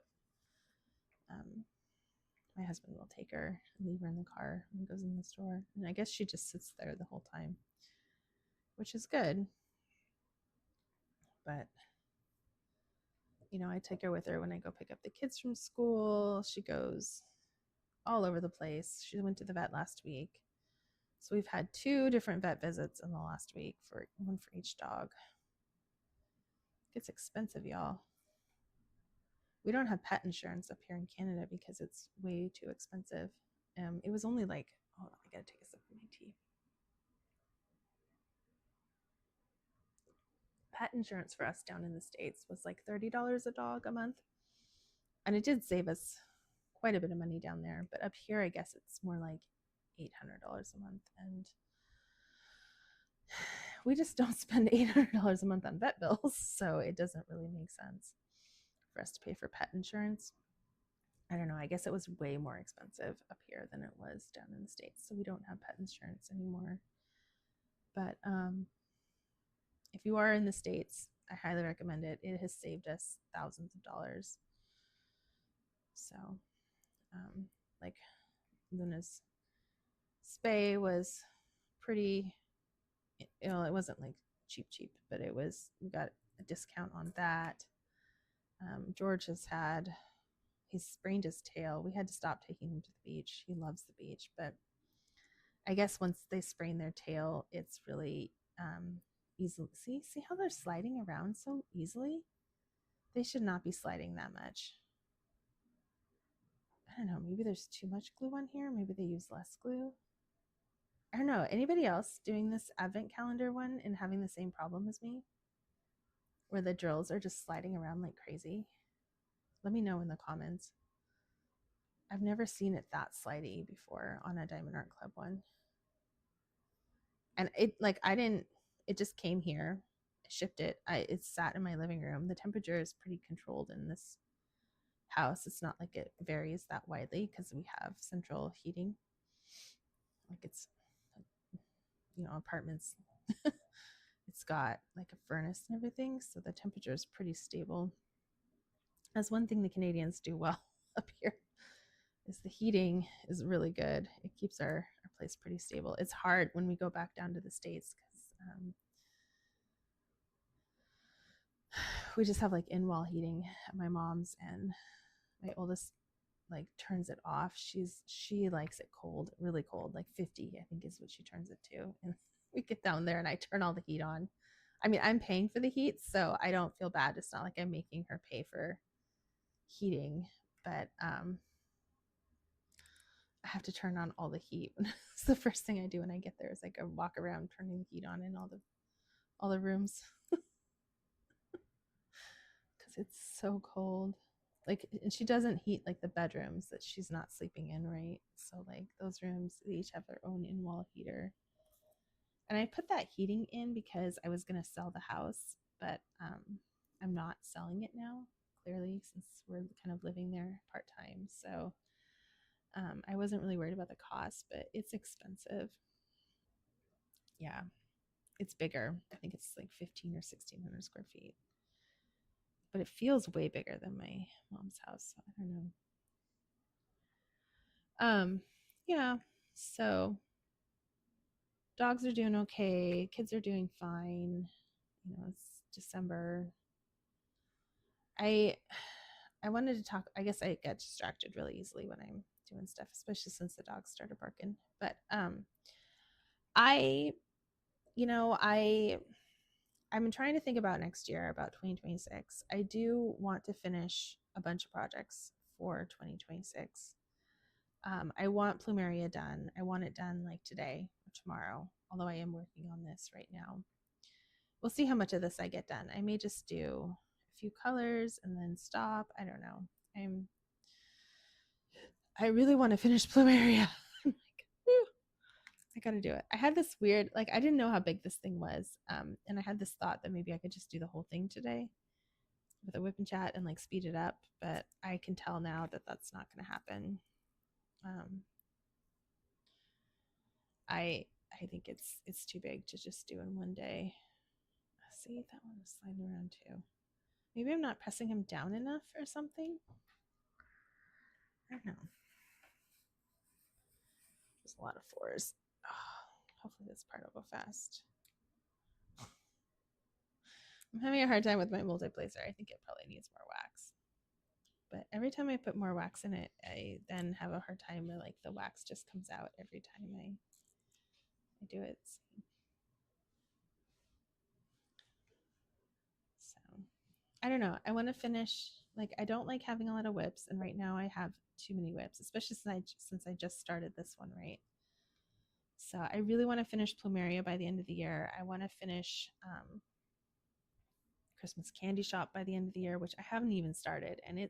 my husband will take her and leave her in the car and goes in the store. And I guess she just sits there the whole time, which is good. But, I take her with her when I go pick up the kids from school. She goes all over the place. She went to the vet last week. So we've had 2 different vet visits in the last week, for one for each dog. It's expensive, y'all. We don't have pet insurance up here in Canada because it's way too expensive. It was only like, hold on, I gotta take a sip of my tea. Pet insurance for us down in the States was like $30 a dog a month. And it did save us quite a bit of money down there. But up here, I guess it's more like $800 a month. And we just don't spend $800 a month on vet bills. So it doesn't really make sense for us to pay for pet insurance. I don't know. I guess it was way more expensive up here than it was down in the States. So we don't have pet insurance anymore. But if you are in the States, I highly recommend it. It has saved us thousands of dollars. So, like Luna's spay was pretty, it wasn't like cheap, but we got a discount on that. George he's sprained his tail. We had to stop taking him to the beach. He loves the beach, but I guess once they sprain their tail, it's really easy. See how they're sliding around so easily? They should not be sliding that much. I don't know, maybe there's too much glue on here. Maybe they use less glue. I don't know. Anybody else doing this advent calendar one and having the same problem as me? Where the drills are just sliding around like crazy? Let me know in the comments. I've never seen it that slidey before on a Diamond Art Club one. And it just came here. I shipped it. It sat in my living room. The temperature is pretty controlled in this house. It's not like it varies that widely because we have central heating. Like it's, apartments. It's got like a furnace and everything. So the temperature is pretty stable. That's one thing the Canadians do well up here, is the heating is really good. It keeps our place pretty stable. It's hard when we go back down to the States because we just have like in-wall heating at my mom's, and my oldest like turns it off. She likes it cold, really cold, like 50, I think is what she turns it to. And we get down there and I turn all the heat on. I mean, I'm paying for the heat, so I don't feel bad. It's not like I'm making her pay for heating, but I have to turn on all the heat. It's the first thing I do when I get there is like I walk around turning the heat on in all the rooms because it's so cold. Like, and she doesn't heat like the bedrooms that she's not sleeping in, right? So like those rooms, they each have their own in-wall heater. And I put that heating in because I was gonna sell the house, but I'm not selling it now, clearly, since we're kind of living there part-time. So I wasn't really worried about the cost, but it's expensive. Yeah, it's bigger. I think it's like 15 or 1600 square feet, but it feels way bigger than my mom's house. So I don't know. Yeah. So dogs are doing okay. Kids are doing fine. You know, it's December. I wanted to talk. I guess I get distracted really easily when I'm doing stuff, especially since the dogs started barking. But I, you know, I've been trying to think about next year, about 2026. I do want to finish a bunch of projects for 2026. I want Plumeria done. I want it done like today or tomorrow, although I am working on this right now. We'll see how much of this I get done. I may just do a few colors and then stop. I don't know. I really want to finish Plumeria. I'm like, whew, I got to do it. I had this weird, like, I didn't know how big this thing was. And I had this thought that maybe I could just do the whole thing today with a whip and chat and like speed it up. But I can tell now that that's not going to happen. I think it's too big to just do in one day. See, that one was sliding around too. Maybe I'm not pressing him down enough or something. I don't know. There's a lot of fours. Oh, hopefully this part will go fast. I'm having a hard time with my multiplacer. I think it probably needs more wax. But every time I put more wax in it, I then have a hard time where like the wax just comes out every time I do it. So I don't know. I want to finish, like, I don't like having a lot of whips, and right now I have too many whips, especially since I just started this one, right? So I really want to finish Plumeria by the end of the year. I want to finish Christmas Candy Shop by the end of the year, which I haven't even started, and I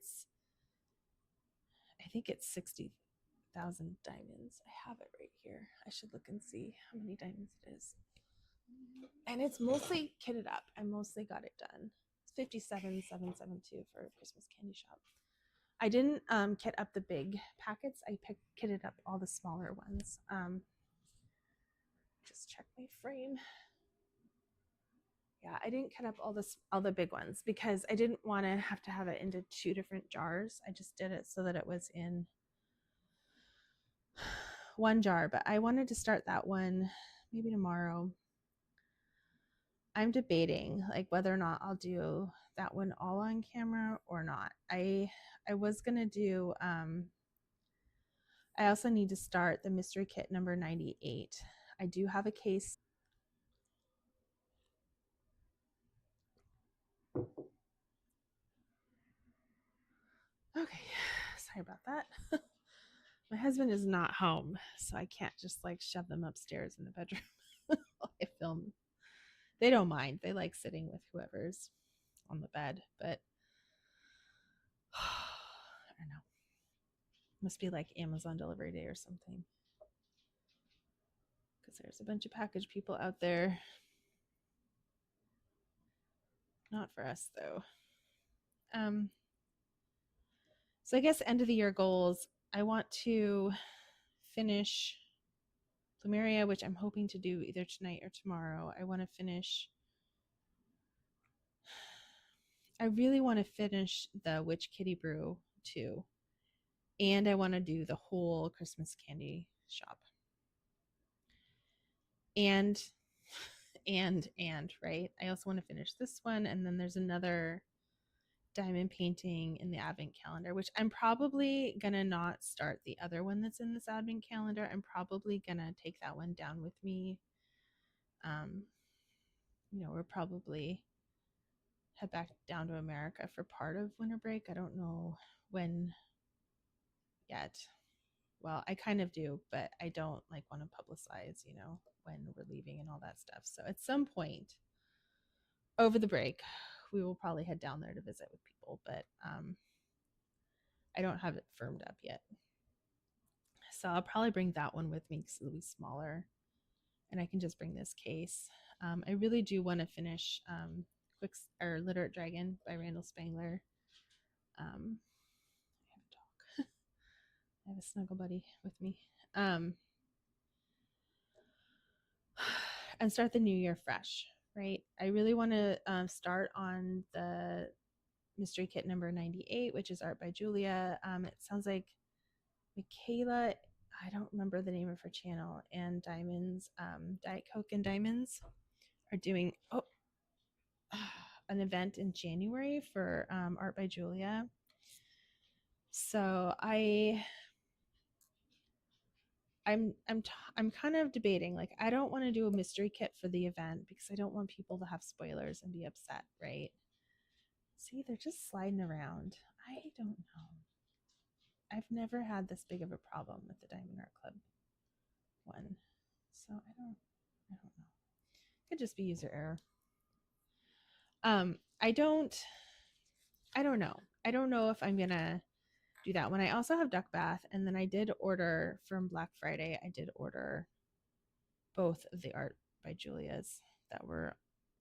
think it's 60,000 diamonds. I have it right here. I should look and see how many diamonds it is. And it's mostly kitted up. I mostly got it done. It's 57,772 for Christmas Candy Shop. I didn't kit up the big packets. I kitted up all the smaller ones. Just check my frame. Yeah, I didn't cut up all the big ones because I didn't want to have it into two different jars. I just did it so that it was in one jar, but I wanted to start that one maybe tomorrow. I'm debating like whether or not I'll do that one all on camera or not. I was gonna do I also need to start the mystery kit number 98. I do have a case. Okay, sorry about that. My husband is not home, so I can't just like shove them upstairs in the bedroom while I film. They don't mind. They like sitting with whoever's on the bed, but I don't know. Must be like Amazon delivery day or something. Because there's a bunch of package people out there. Not for us though. So I guess end of the year goals. I want to finish Plumeria, which I'm hoping to do either tonight or tomorrow. I want to finish. I really want to finish the Witch Kitty Brew too. And I want to do the whole Christmas candy shop. And right? I also want to finish this one. And then there's another diamond painting in the advent calendar, which I'm probably gonna not start the other one that's in this advent calendar. I'm probably gonna take that one down with me. We're probably head back down to America for part of winter break. I don't know when yet. Well, I kind of do, but I don't like want to publicize, when we're leaving and all that stuff. So at some point over the break, we will probably head down there to visit with people, but I don't have it firmed up yet. So I'll probably bring that one with me because it'll be smaller, and I can just bring this case. I really do want to finish Literate Dragon by Randall Spangler. I have a dog. I have a snuggle buddy with me. And start the new year fresh, right? I really want to start on the mystery kit number 98, which is art by Julia. It sounds like Michaela, I don't remember the name of her channel, and Diamonds, Diet Coke and Diamonds are doing an event in January for art by Julia. So I'm kind of debating, like, I don't want to do a mystery kit for the event because I don't want people to have spoilers and be upset, right? See, they're just sliding around. I don't know. I've never had this big of a problem with the Diamond Art Club one. So I don't know. Could just be user error. I don't know. I don't know if I'm gonna do that one. I also have Duck Bath, and then I did order from Black Friday. I did order both of the art by Julia's that were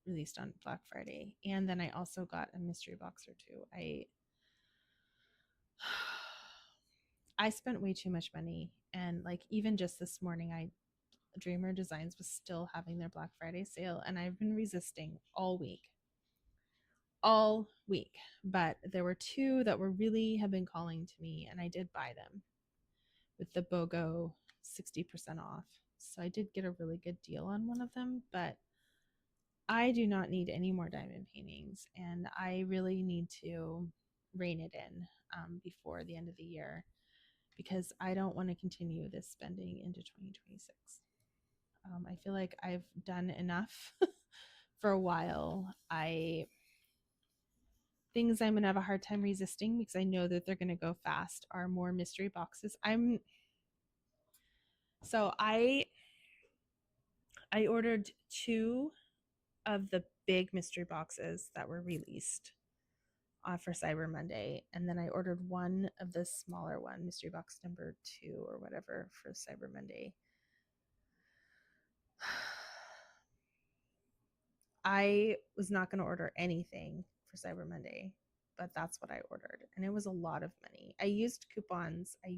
released on Black Friday, and then I also got a mystery box or two. I spent way too much money, and like even just this morning, Dreamer Designs was still having their Black Friday sale, and I've been resisting all week. But there were two that were really have been calling to me, and I did buy them with the BOGO 60% off. So I did get a really good deal on one of them, but I do not need any more diamond paintings, and I really need to rein it in before the end of the year because I don't want to continue this spending into 2026. I feel like I've done enough for a while. Things I'm going to have a hard time resisting because I know that they're going to go fast are more mystery boxes. I ordered 2 of the big mystery boxes that were released for Cyber Monday, and then I ordered 1 of the smaller one, mystery box number 2 or whatever, for Cyber Monday. I was not going to order anything for Cyber Monday, but that's what I ordered, and it was a lot of money. I used coupons. I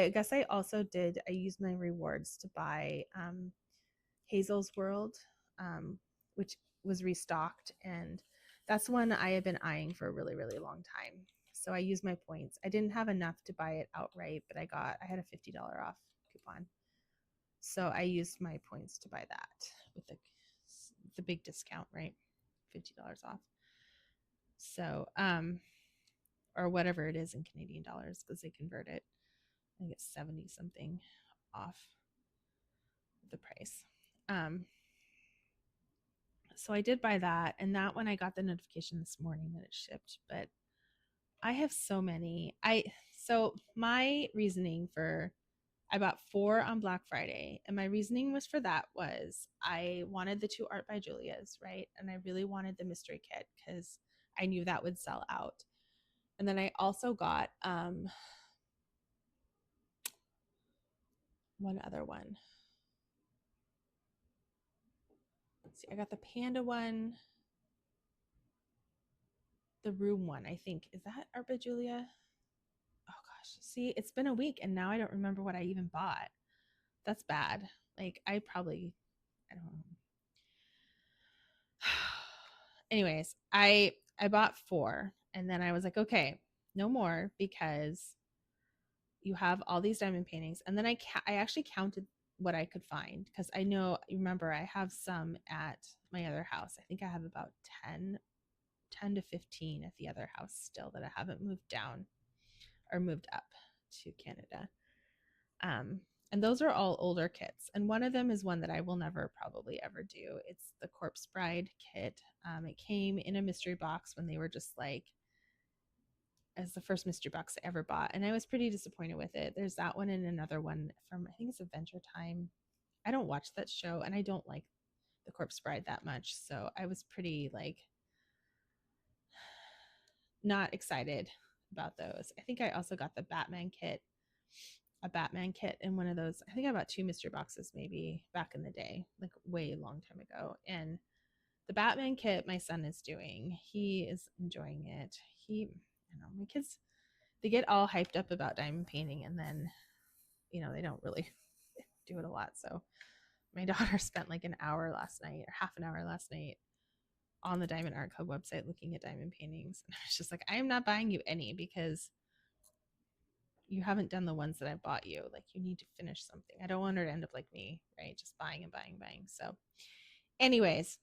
guess I also did. I used my rewards to buy Hazel's World, which was restocked, and that's one I have been eyeing for a really, really long time. So I used my points. I didn't have enough to buy it outright, but I had a $50 off coupon. So I used my points to buy that with the big discount, right? $50 off. So, or whatever it is in Canadian dollars, because they convert it. I think it's 70 something off the price. So I did buy that, and that one I got the notification this morning that it shipped, but I have so many. So my reasoning for I bought 4 on Black Friday, and my reasoning was for that was I wanted the 2 art by Julia's, right? And I really wanted the mystery kit because I knew that would sell out. And then I also got one other one. Let's see, I got the panda one, the room one, I think. Is that art by Julia? Oh gosh, see, it's been a week and now I don't remember what I even bought. That's bad. Like I don't know. Anyways, I bought 4, and then I was like, okay, no more, because you have all these diamond paintings. And then I actually counted what I could find, because remember I have some at my other house. I think I have about 10 10 to 15 at the other house still that I haven't moved down or moved up to Canada. And those are all older kits. And one of them is one that I will never probably ever do. It's the Corpse Bride kit. It came in a mystery box when they were just like, as the first mystery box I ever bought. And I was pretty disappointed with it. There's that one and another one from, I think it's Adventure Time. I don't watch that show and I don't like the Corpse Bride that much. So I was pretty like not excited about those. I think I also got the Batman kit, a Batman kit in one of those. I think I bought 2 mystery boxes maybe back in the day, like way long time ago. And the Batman kit my son is doing, he is enjoying it. My kids, they get all hyped up about diamond painting and then, they don't really do it a lot. So my daughter spent like an hour last night or half an hour last night on the Diamond Art Club website looking at diamond paintings. And I was just like, I am not buying you any because you haven't done the ones that I bought you. Like, you need to finish something. I don't want her to end up like me, right? Just buying and buying and buying. So anyways,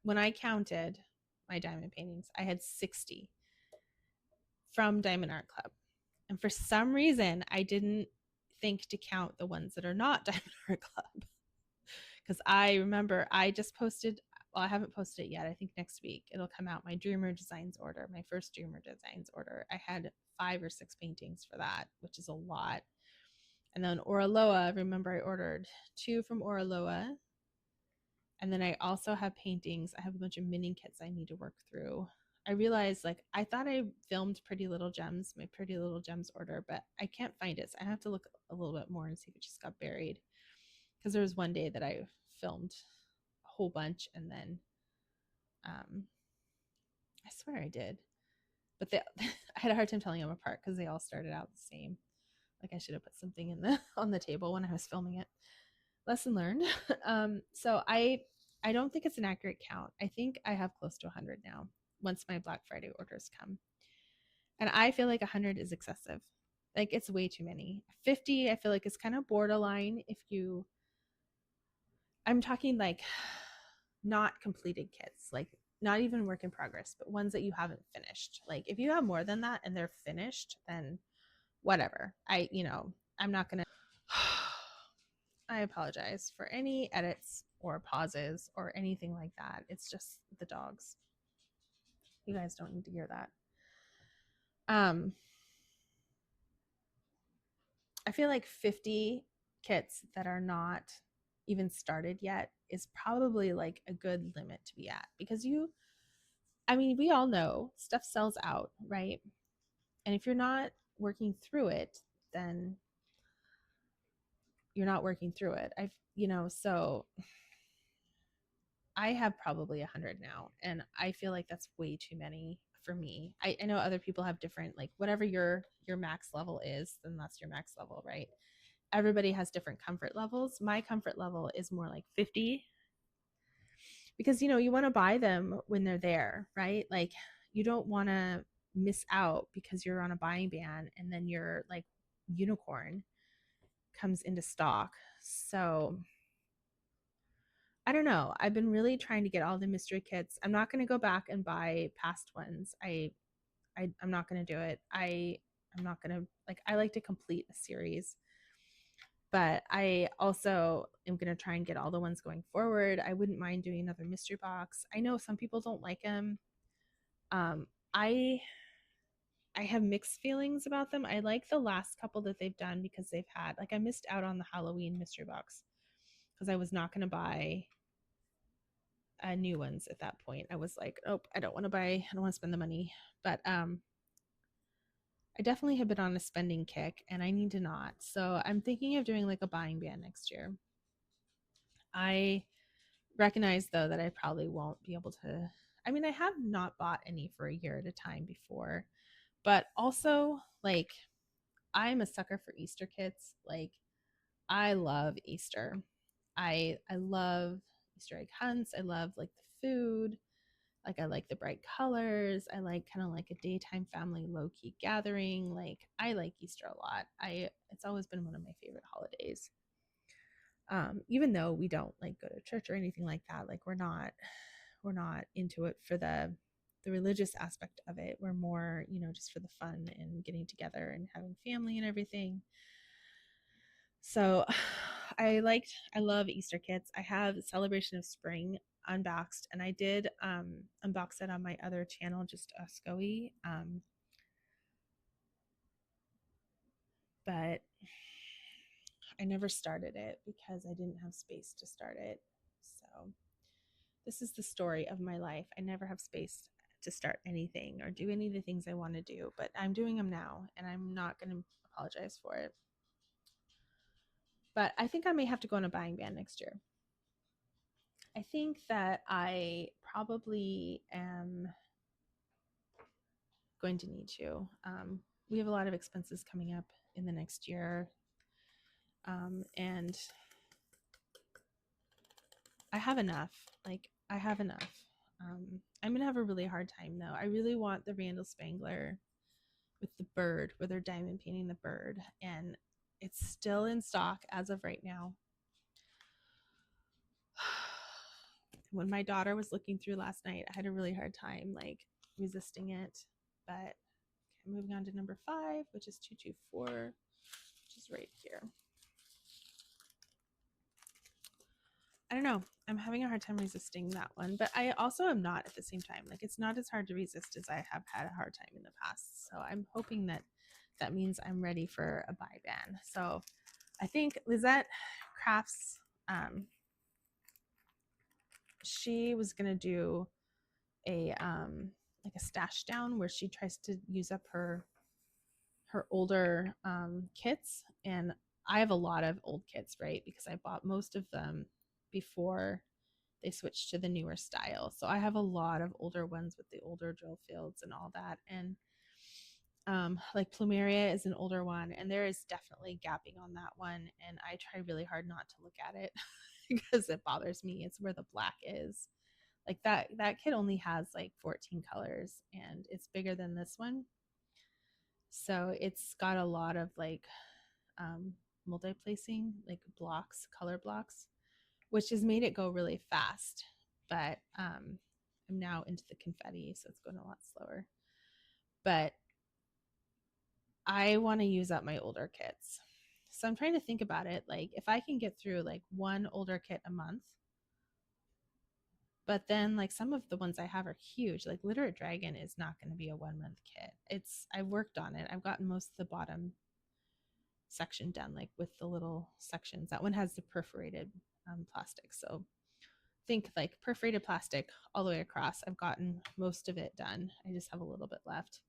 when I counted my diamond paintings, I had 60 from Diamond Art Club. And for some reason, I didn't think to count the ones that are not Diamond Art Club. Because I remember I just posted, well, I haven't posted it yet. I think next week it'll come out, my Dreamer Designs order, my first Dreamer Designs order. I had 5 or 6 paintings for that, which is a lot. And then Oraloa, remember I ordered 2 from Oraloa. And then I also have paintings. I have a bunch of mini kits I need to work through. I realized, like, I thought I filmed Pretty Little Gems, my Pretty Little Gems order, but I can't find it. So I have to look a little bit more and see if it just got buried. Because there was one day that I filmed a whole bunch and then I swear I did. But I had a hard time telling them apart because they all started out the same. Like, I should have put something on the table when I was filming it. Lesson learned. So I don't think it's an accurate count. I think I have close to 100 now once my Black Friday orders come. And I feel like 100 is excessive. Like, it's way too many. 50, I feel like, is kind of borderline if I'm talking like not completed kits, like not even work in progress, but ones that you haven't finished. Like, if you have more than that and they're finished, then whatever. I'm not going to. I apologize for any edits or pauses or anything like that. It's just the dogs. You guys don't need to hear that. I feel like 50 kits that are not even started yet is probably like a good limit to be at, because we all know stuff sells out, right? And if you're not working through it, then you're not working through it. So I have probably 100 now, and I feel like that's way too many for me. I know other people have different, like, whatever your max level is, then that's your max level, right? Everybody has different comfort levels. My comfort level is more like 50, because you want to buy them when they're there, right? Like, you don't want to miss out because you're on a buying ban and then your like unicorn comes into stock. So I don't know. I've been really trying to get all the mystery kits. I'm not going to go back and buy past ones. I'm not going to do it. I'm not going to, like, I like to complete a series, but I also am going to try and get all the ones going forward. I wouldn't mind doing another mystery box. I know some people don't like them. I have mixed feelings about them. I like the last couple that they've done because they've had, like, I missed out on the Halloween mystery box because I was not going to buy new ones at that point. I was like, oh, I don't want to spend the money. But I definitely have been on a spending kick and I need to not. So I'm thinking of doing like a buying ban next year. I recognize though that I probably won't be able to. I have not bought any for a year at a time before, but also, like, I'm a sucker for Easter kits. Like, I love Easter. I love Easter egg hunts. I love like the food. Like, I like the bright colors. I like kind of like a daytime family low-key gathering. Like, I like Easter a lot. It's always been one of my favorite holidays. Even though we don't like go to church or anything like that, like we're not we're not into it for the religious aspect of it. We're more, just for the fun and getting together and having family and everything. So I love Easter kits. I have Celebration of Spring unboxed, and I did unbox it on my other channel, just Uscoey. But I never started it because I didn't have space to start it. So this is the story of my life. I never have space to start anything or do any of the things I want to do, but I'm doing them now, and I'm not going to apologize for it. But I think I may have to go on a buying ban next year. I think that I probably am going to need to. We have a lot of expenses coming up in the next year. And I have enough. I have enough. I'm going to have a really hard time, though. I really want the Randall Spangler with the bird, where they're diamond painting the bird. And it's still in stock as of right now. When my daughter was looking through last night, I had a really hard time resisting it. But okay, moving on to number 5, which is 224, which is right here. I don't know. I'm having a hard time resisting that one, but I also am not at the same time. It's not as hard to resist as I have had a hard time in the past. So I'm hoping that that means I'm ready for a buy ban. So I think Lizette Crafts, she was gonna do a a stash down where she tries to use up her older kits, and I have a lot of old kits, right? Because I bought most of them before they switched to the newer style. So I have a lot of older ones with the older drill fields and all that. And Plumeria is an older one, and there is definitely gapping on that one. And I try really hard not to look at it because it bothers me. It's where the black is. That kit only has 14 colors, and it's bigger than this one. So it's got a lot of multi-placing, blocks, color blocks, which has made it go really fast. But I'm now into the confetti, so it's going a lot slower. But I want to use up my older kits. So I'm trying to think about it. If I can get through one older kit a month, but then some of the ones I have are huge. Literate Dragon is not going to be a 1 month kit. I've worked on it. I've gotten most of the bottom section done, with the little sections. That one has the perforated plastic. So think perforated plastic all the way across. I've gotten most of it done. I just have a little bit left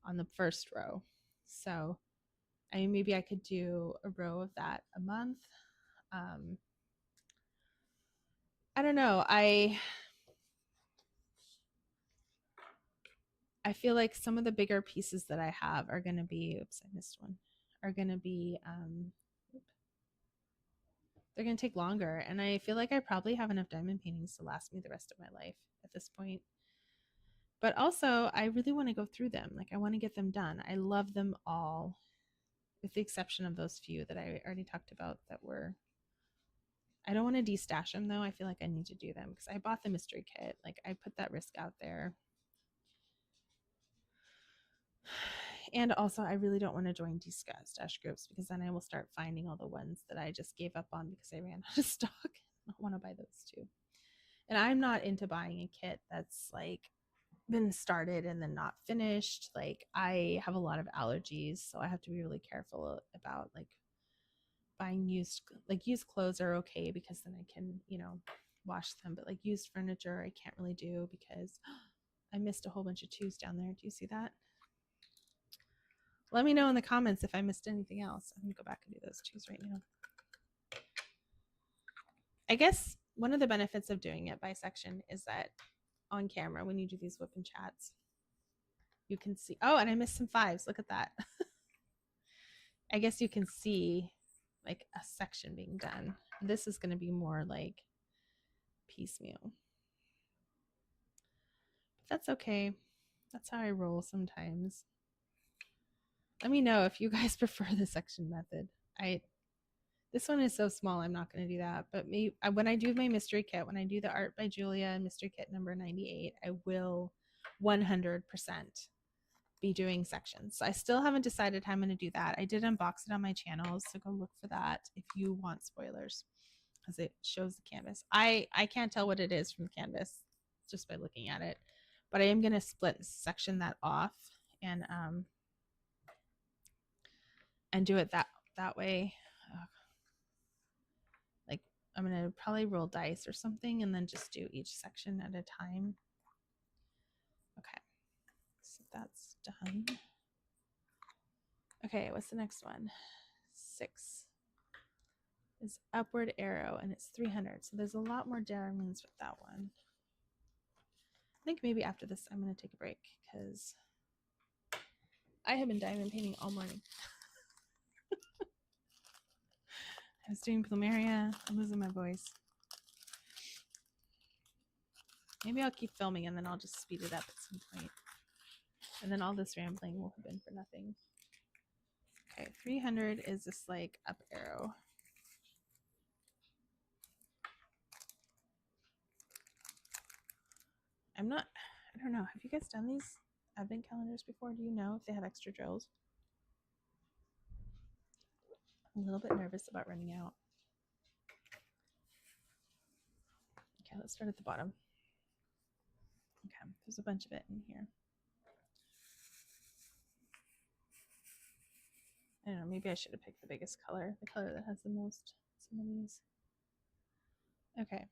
on the first row. So maybe I could do a row of that a month. I don't know. I feel like some of the bigger pieces that I have are going to be, oops, I missed one, are going to be, they're going to take longer. And I feel like I probably have enough diamond paintings to last me the rest of my life at this point. But also, I really want to go through them. I want to get them done. I love them all, with the exception of those few that I already talked about that were, I don't want to destash them though. I feel like I need to do them because I bought the mystery kit. I put that risk out there. And also, I really don't want to join stash groups because then I will start finding all the ones that I just gave up on because I ran out of stock. I don't want to buy those too. And I'm not into buying a kit that's been started and then not finished. I have a lot of allergies, so I have to be really careful about buying used clothes are okay because then I can wash them, but used furniture I can't really do because I missed a whole bunch of twos down there. Do you see that? Let me know in the comments if I missed anything else. I'm gonna go back and do those twos right now. I guess one of the benefits of doing it by section is that on camera, when you do these WIP and chats, you can see, oh, and I missed some 5s. Look at that. I guess you can see a section being done. This is going to be more piecemeal. But that's okay. That's how I roll sometimes. Let me know if you guys prefer the section method. This one is so small, I'm not going to do that. But when I do my mystery kit, when I do the Art by Julia mystery kit number 98, I will 100% be doing sections. So I still haven't decided how I'm going to do that. I did unbox it on my channels, so go look for that if you want spoilers, because it shows the canvas. I can't tell what it is from the canvas just by looking at it, but I am going to section that off and do it that way. Like I'm going to probably roll dice or something and then just do each section at a time. Okay, so that's done. Okay, what's the next one? 6 is upward arrow and it's 300. So there's a lot more diamonds with that one. I think maybe after this I'm going to take a break because I have been diamond painting all morning. I was doing plumeria. I'm losing my voice. Maybe I'll keep filming and then I'll just speed it up at some point. And then all this rambling will have been for nothing. Okay, 300 is this like up arrow. I don't know. Have you guys done these advent calendars before? Do you know if they have extra drills? I'm a little bit nervous about running out. Okay, let's start at the bottom. Okay, there's a bunch of it in here. I don't know, maybe I should have picked the biggest color, the color that has the most, some of these. Okay.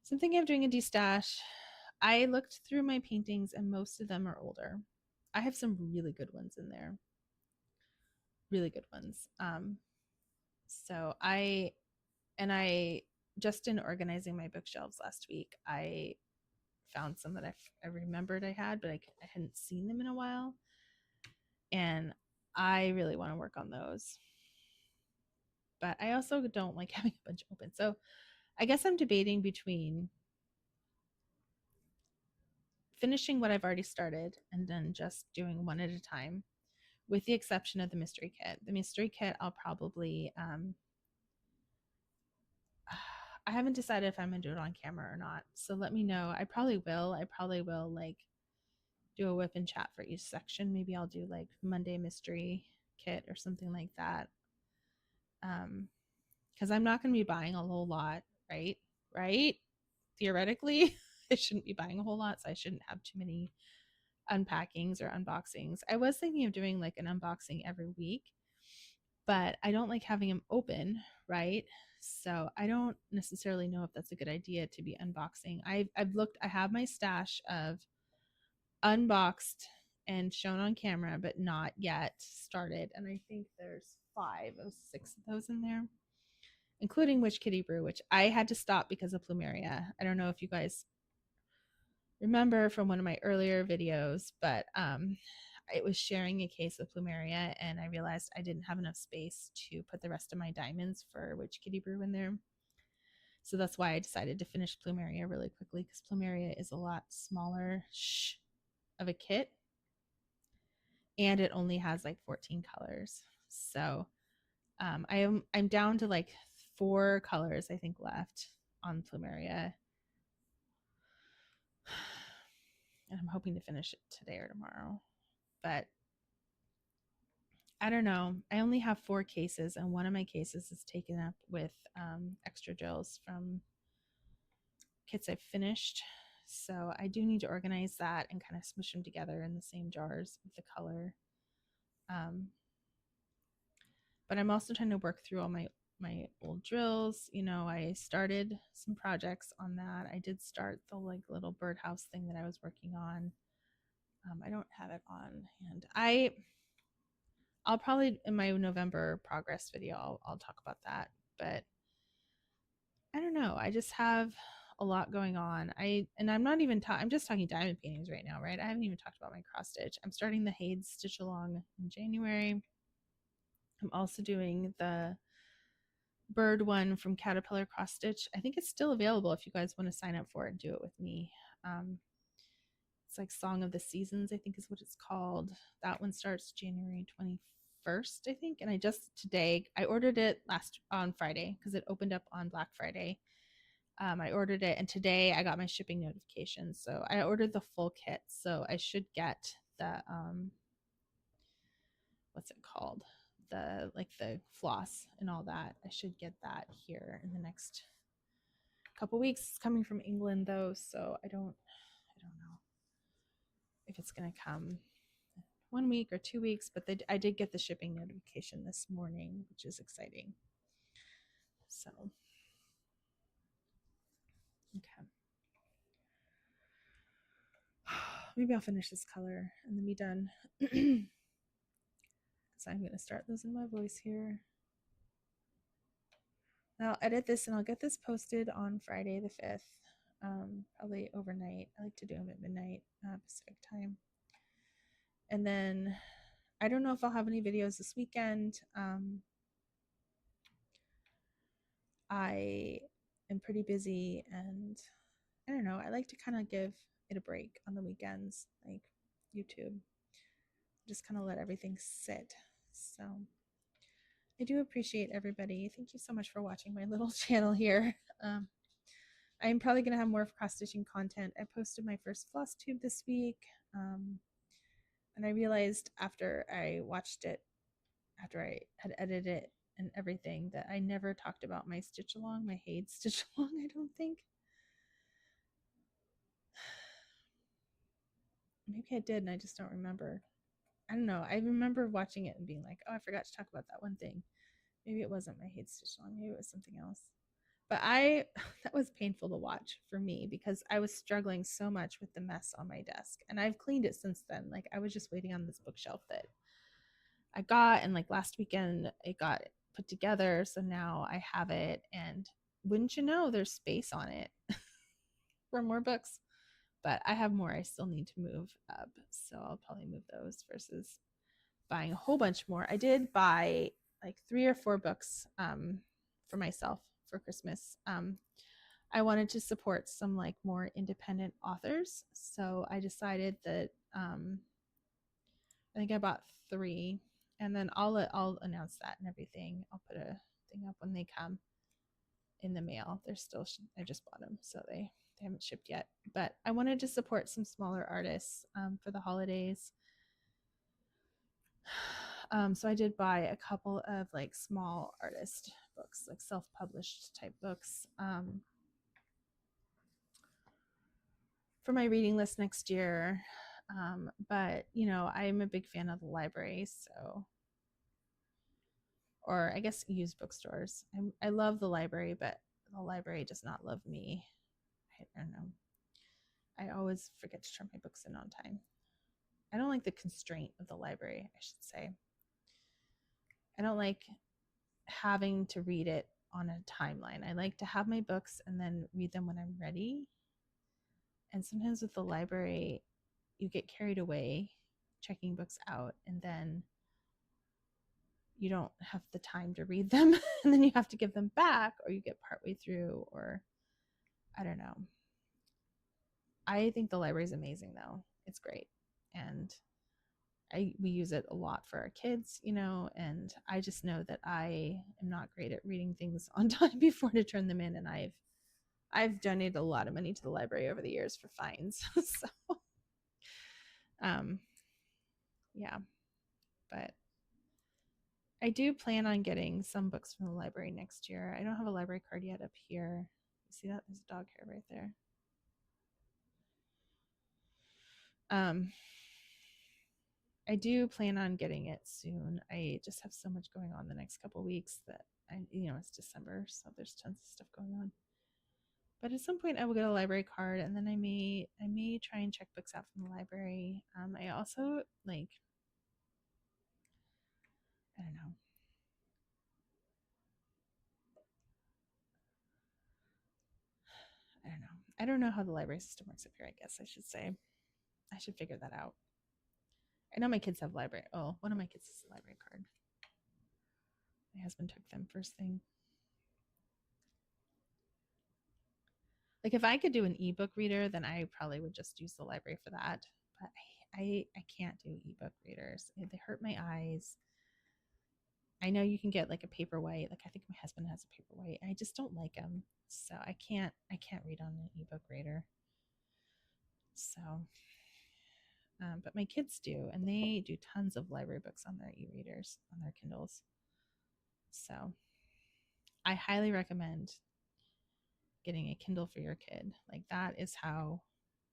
So I'm thinking of doing a destash. I looked through my paintings and most of them are older. I have some really good ones in there. Really good ones. So I just in organizing my bookshelves last week, I found some that I remembered I had, but I hadn't seen them in a while. And I really want to work on those. But I also don't like having a bunch open. So I guess I'm debating between finishing what I've already started and then just doing one at a time, with the exception of the mystery kit. The mystery kit, I'll probably, I haven't decided if I'm going to do it on camera or not. So let me know. I probably will like do a whip and chat for each section. Maybe I'll do like Monday mystery kit or something like that. Because I'm not going to be buying a whole lot, right? Theoretically, I shouldn't be buying a whole lot, so I shouldn't have too many unpackings or unboxings. I was thinking of doing like an unboxing every week, but I don't like having them open, right? So I don't necessarily know if that's a good idea to be unboxing. I've looked, I have my stash of unboxed and shown on camera, but not yet started. And I think there's 5 or 6 of those in there, including Witch Kitty Brew, which I had to stop because of plumeria. I don't know if you guys remember from one of my earlier videos, but it was sharing a case of plumeria and I realized I didn't have enough space to put the rest of my diamonds for Witch Kitty Brew in there. So that's why I decided to finish plumeria really quickly, because plumeria is a lot smaller of a kit and it only has like 14 colors. So I'm down to like 4 colors I think left on plumeria, and I'm hoping to finish it today or tomorrow. But I don't know. I only have 4 cases, and one of my cases is taken up with extra gels from kits I've finished. So I do need to organize that and kind of smush them together in the same jars with the color. But I'm also trying to work through all my old drills. You know, I started some projects on that. I did start the like little birdhouse thing that I was working on. I don't have it on hand. I'll probably in my November progress video I'll talk about that, but I don't know. I just have a lot going on. I'm not even I'm just talking diamond paintings right now, right? I haven't even talked about my cross stitch. I'm starting the Hayes stitch along in January. I'm also doing the bird one from Caterpillar Cross Stitch. I think it's still available if you guys want to sign up for it and do it with me. It's like Song of the Seasons, I think is what it's called. That one starts January 25th. 1st, I think. And I ordered it on Friday because it opened up on Black Friday. I ordered it, and today I got my shipping notification. So I ordered the full kit. So I should get the, what's it called? The floss and all that. I should get that here in the next couple weeks. It's coming from England though, so I don't know if it's gonna come 1 week or 2 weeks, but I did get the shipping notification this morning, which is exciting. So, okay. Maybe I'll finish this color and then be done. So I'm gonna start losing my voice here. Now I'll edit this and I'll get this posted on Friday the 5th, probably overnight. I like to do them at midnight Pacific time. And then I don't know if I'll have any videos this weekend. I am pretty busy, and I don't know, I like to kind of give it a break on the weekends, like YouTube. Just kind of let everything sit. So I do appreciate everybody. Thank you so much for watching my little channel here. I'm probably going to have more cross-stitching content. I posted my first floss tube this week. And I realized after I watched it, after I had edited it and everything, that I never talked about my stitch along, my Haid stitch along, I don't think. Maybe I did and I just don't remember. I don't know. I remember watching it and being like, oh, I forgot to talk about that one thing. Maybe it wasn't my Haid stitch along. Maybe it was something else. But that was painful to watch for me because I was struggling so much with the mess on my desk. And I've cleaned it since then. Like, I was just waiting on this bookshelf that I got, and like last weekend it got put together. So now I have it, and wouldn't you know, there's space on it for more books. But I have more I still need to move up. So I'll probably move those versus buying a whole bunch more. I did buy like 3 or 4 books for myself for Christmas. I wanted to support some like more independent authors. So I decided that I think I bought 3, and then I'll announce that and everything. I'll put a thing up when they come in the mail. They're still, I just bought them, so they haven't shipped yet. But I wanted to support some smaller artists for the holidays. So I did buy a couple of like small artist books, like self-published type books for my reading list next year. But you know, I'm a big fan of the library, so, or I guess used bookstores. I love the library, but the library does not love me. I don't know. I always forget to turn my books in on time. I don't like the constraint of the library, I should say. I don't like having to read it on a timeline. I like to have my books and then read them when I'm ready. And sometimes with the library, you get carried away checking books out, and then you don't have the time to read them, and then you have to give them back, or you get partway through, or I don't know. I think the library is amazing though. It's great. And we use it a lot for our kids, you know, and I just know that I am not great at reading things on time before to turn them in, and I've donated a lot of money to the library over the years for fines. So yeah, but I do plan on getting some books from the library next year. I don't have a library card yet up here. You see that? There's a dog hair right there. I do plan on getting it soon. I just have so much going on the next couple of weeks that it's December, so there's tons of stuff going on. But at some point I will get a library card, and then I may try and check books out from the library. I also like, I don't know. I don't know how the library system works up here, I guess I should say. I should figure that out. I know my kids have library. Oh, one of my kids has a library card. My husband took them first thing. Like, if I could do an ebook reader, then I probably would just use the library for that. But I can't do ebook readers. They hurt my eyes. I know you can get like a paperwhite. Like I think my husband has a paperwhite. I just don't like them, so I can't read on an ebook reader. So, but my kids do, and they do tons of library books on their e-readers, on their Kindles. So, I highly recommend getting a Kindle for your kid. Like that is how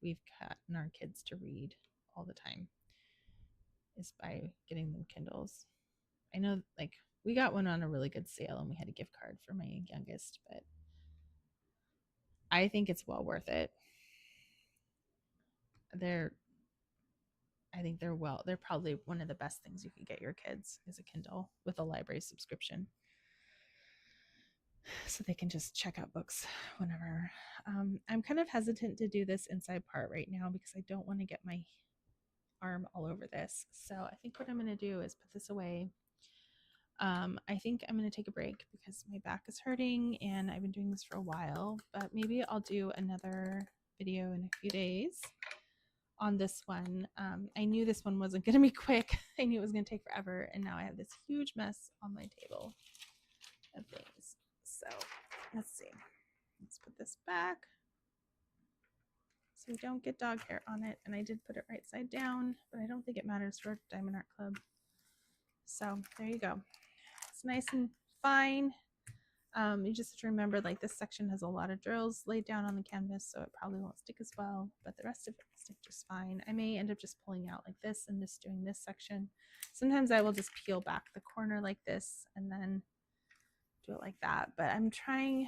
we've gotten our kids to read all the time, is by getting them Kindles. I know, like, we got one on a really good sale and we had a gift card for my youngest, but I think it's well worth it. I think they're probably one of the best things you could get your kids is a Kindle with a library subscription. So they can just check out books whenever. I'm kind of hesitant to do this inside part right now because I don't want to get my arm all over this. So I think what I'm going to do is put this away. I think I'm going to take a break because my back is hurting and I've been doing this for a while, but maybe I'll do another video in a few days on this one. I knew this one wasn't going to be quick. I knew it was going to take forever, and now I have this huge mess on my table of things. So let's see. Let's put this back so we don't get dog hair on it. And I did put it right side down, but I don't think it matters for Diamond Art Club. So there you go. It's nice and fine. You just have to remember, like, this section has a lot of drills laid down on the canvas, so it probably won't stick as well, but the rest of it will stick just fine. I may end up just pulling out like this and just doing this section. Sometimes I will just peel back the corner like this and then do it like that, but I'm trying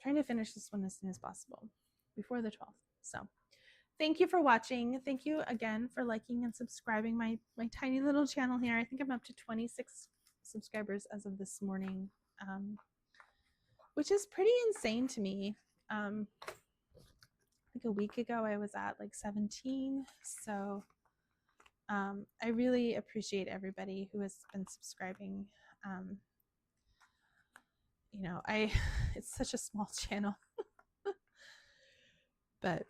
to finish this one as soon as possible before the 12th. So thank you for watching. Thank you again for liking and subscribing my tiny little channel here. I think I'm up to 26 subscribers as of this morning, which is pretty insane to me. Like a week ago I was at like 17, so I really appreciate everybody who has been subscribing. You know, it's such a small channel, but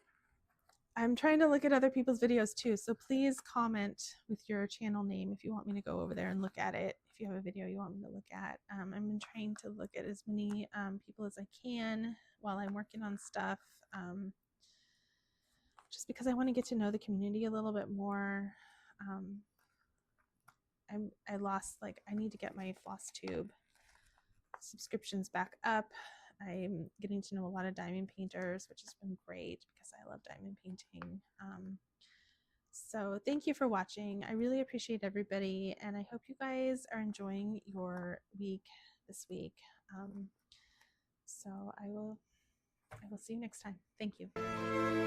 I'm trying to look at other people's videos too, so please comment with your channel name if you want me to go over there and look at it. If you have a video you want me to look at, I've been trying to look at as many people as I can while I'm working on stuff, just because I want to get to know the community a little bit more. I lost, like, I need to get my floss tube subscriptions back up. I'm getting to know a lot of diamond painters, which has been great because I love diamond painting. So thank you for watching. I really appreciate everybody, and I hope you guys are enjoying your week this week. So I will see you next time. Thank you.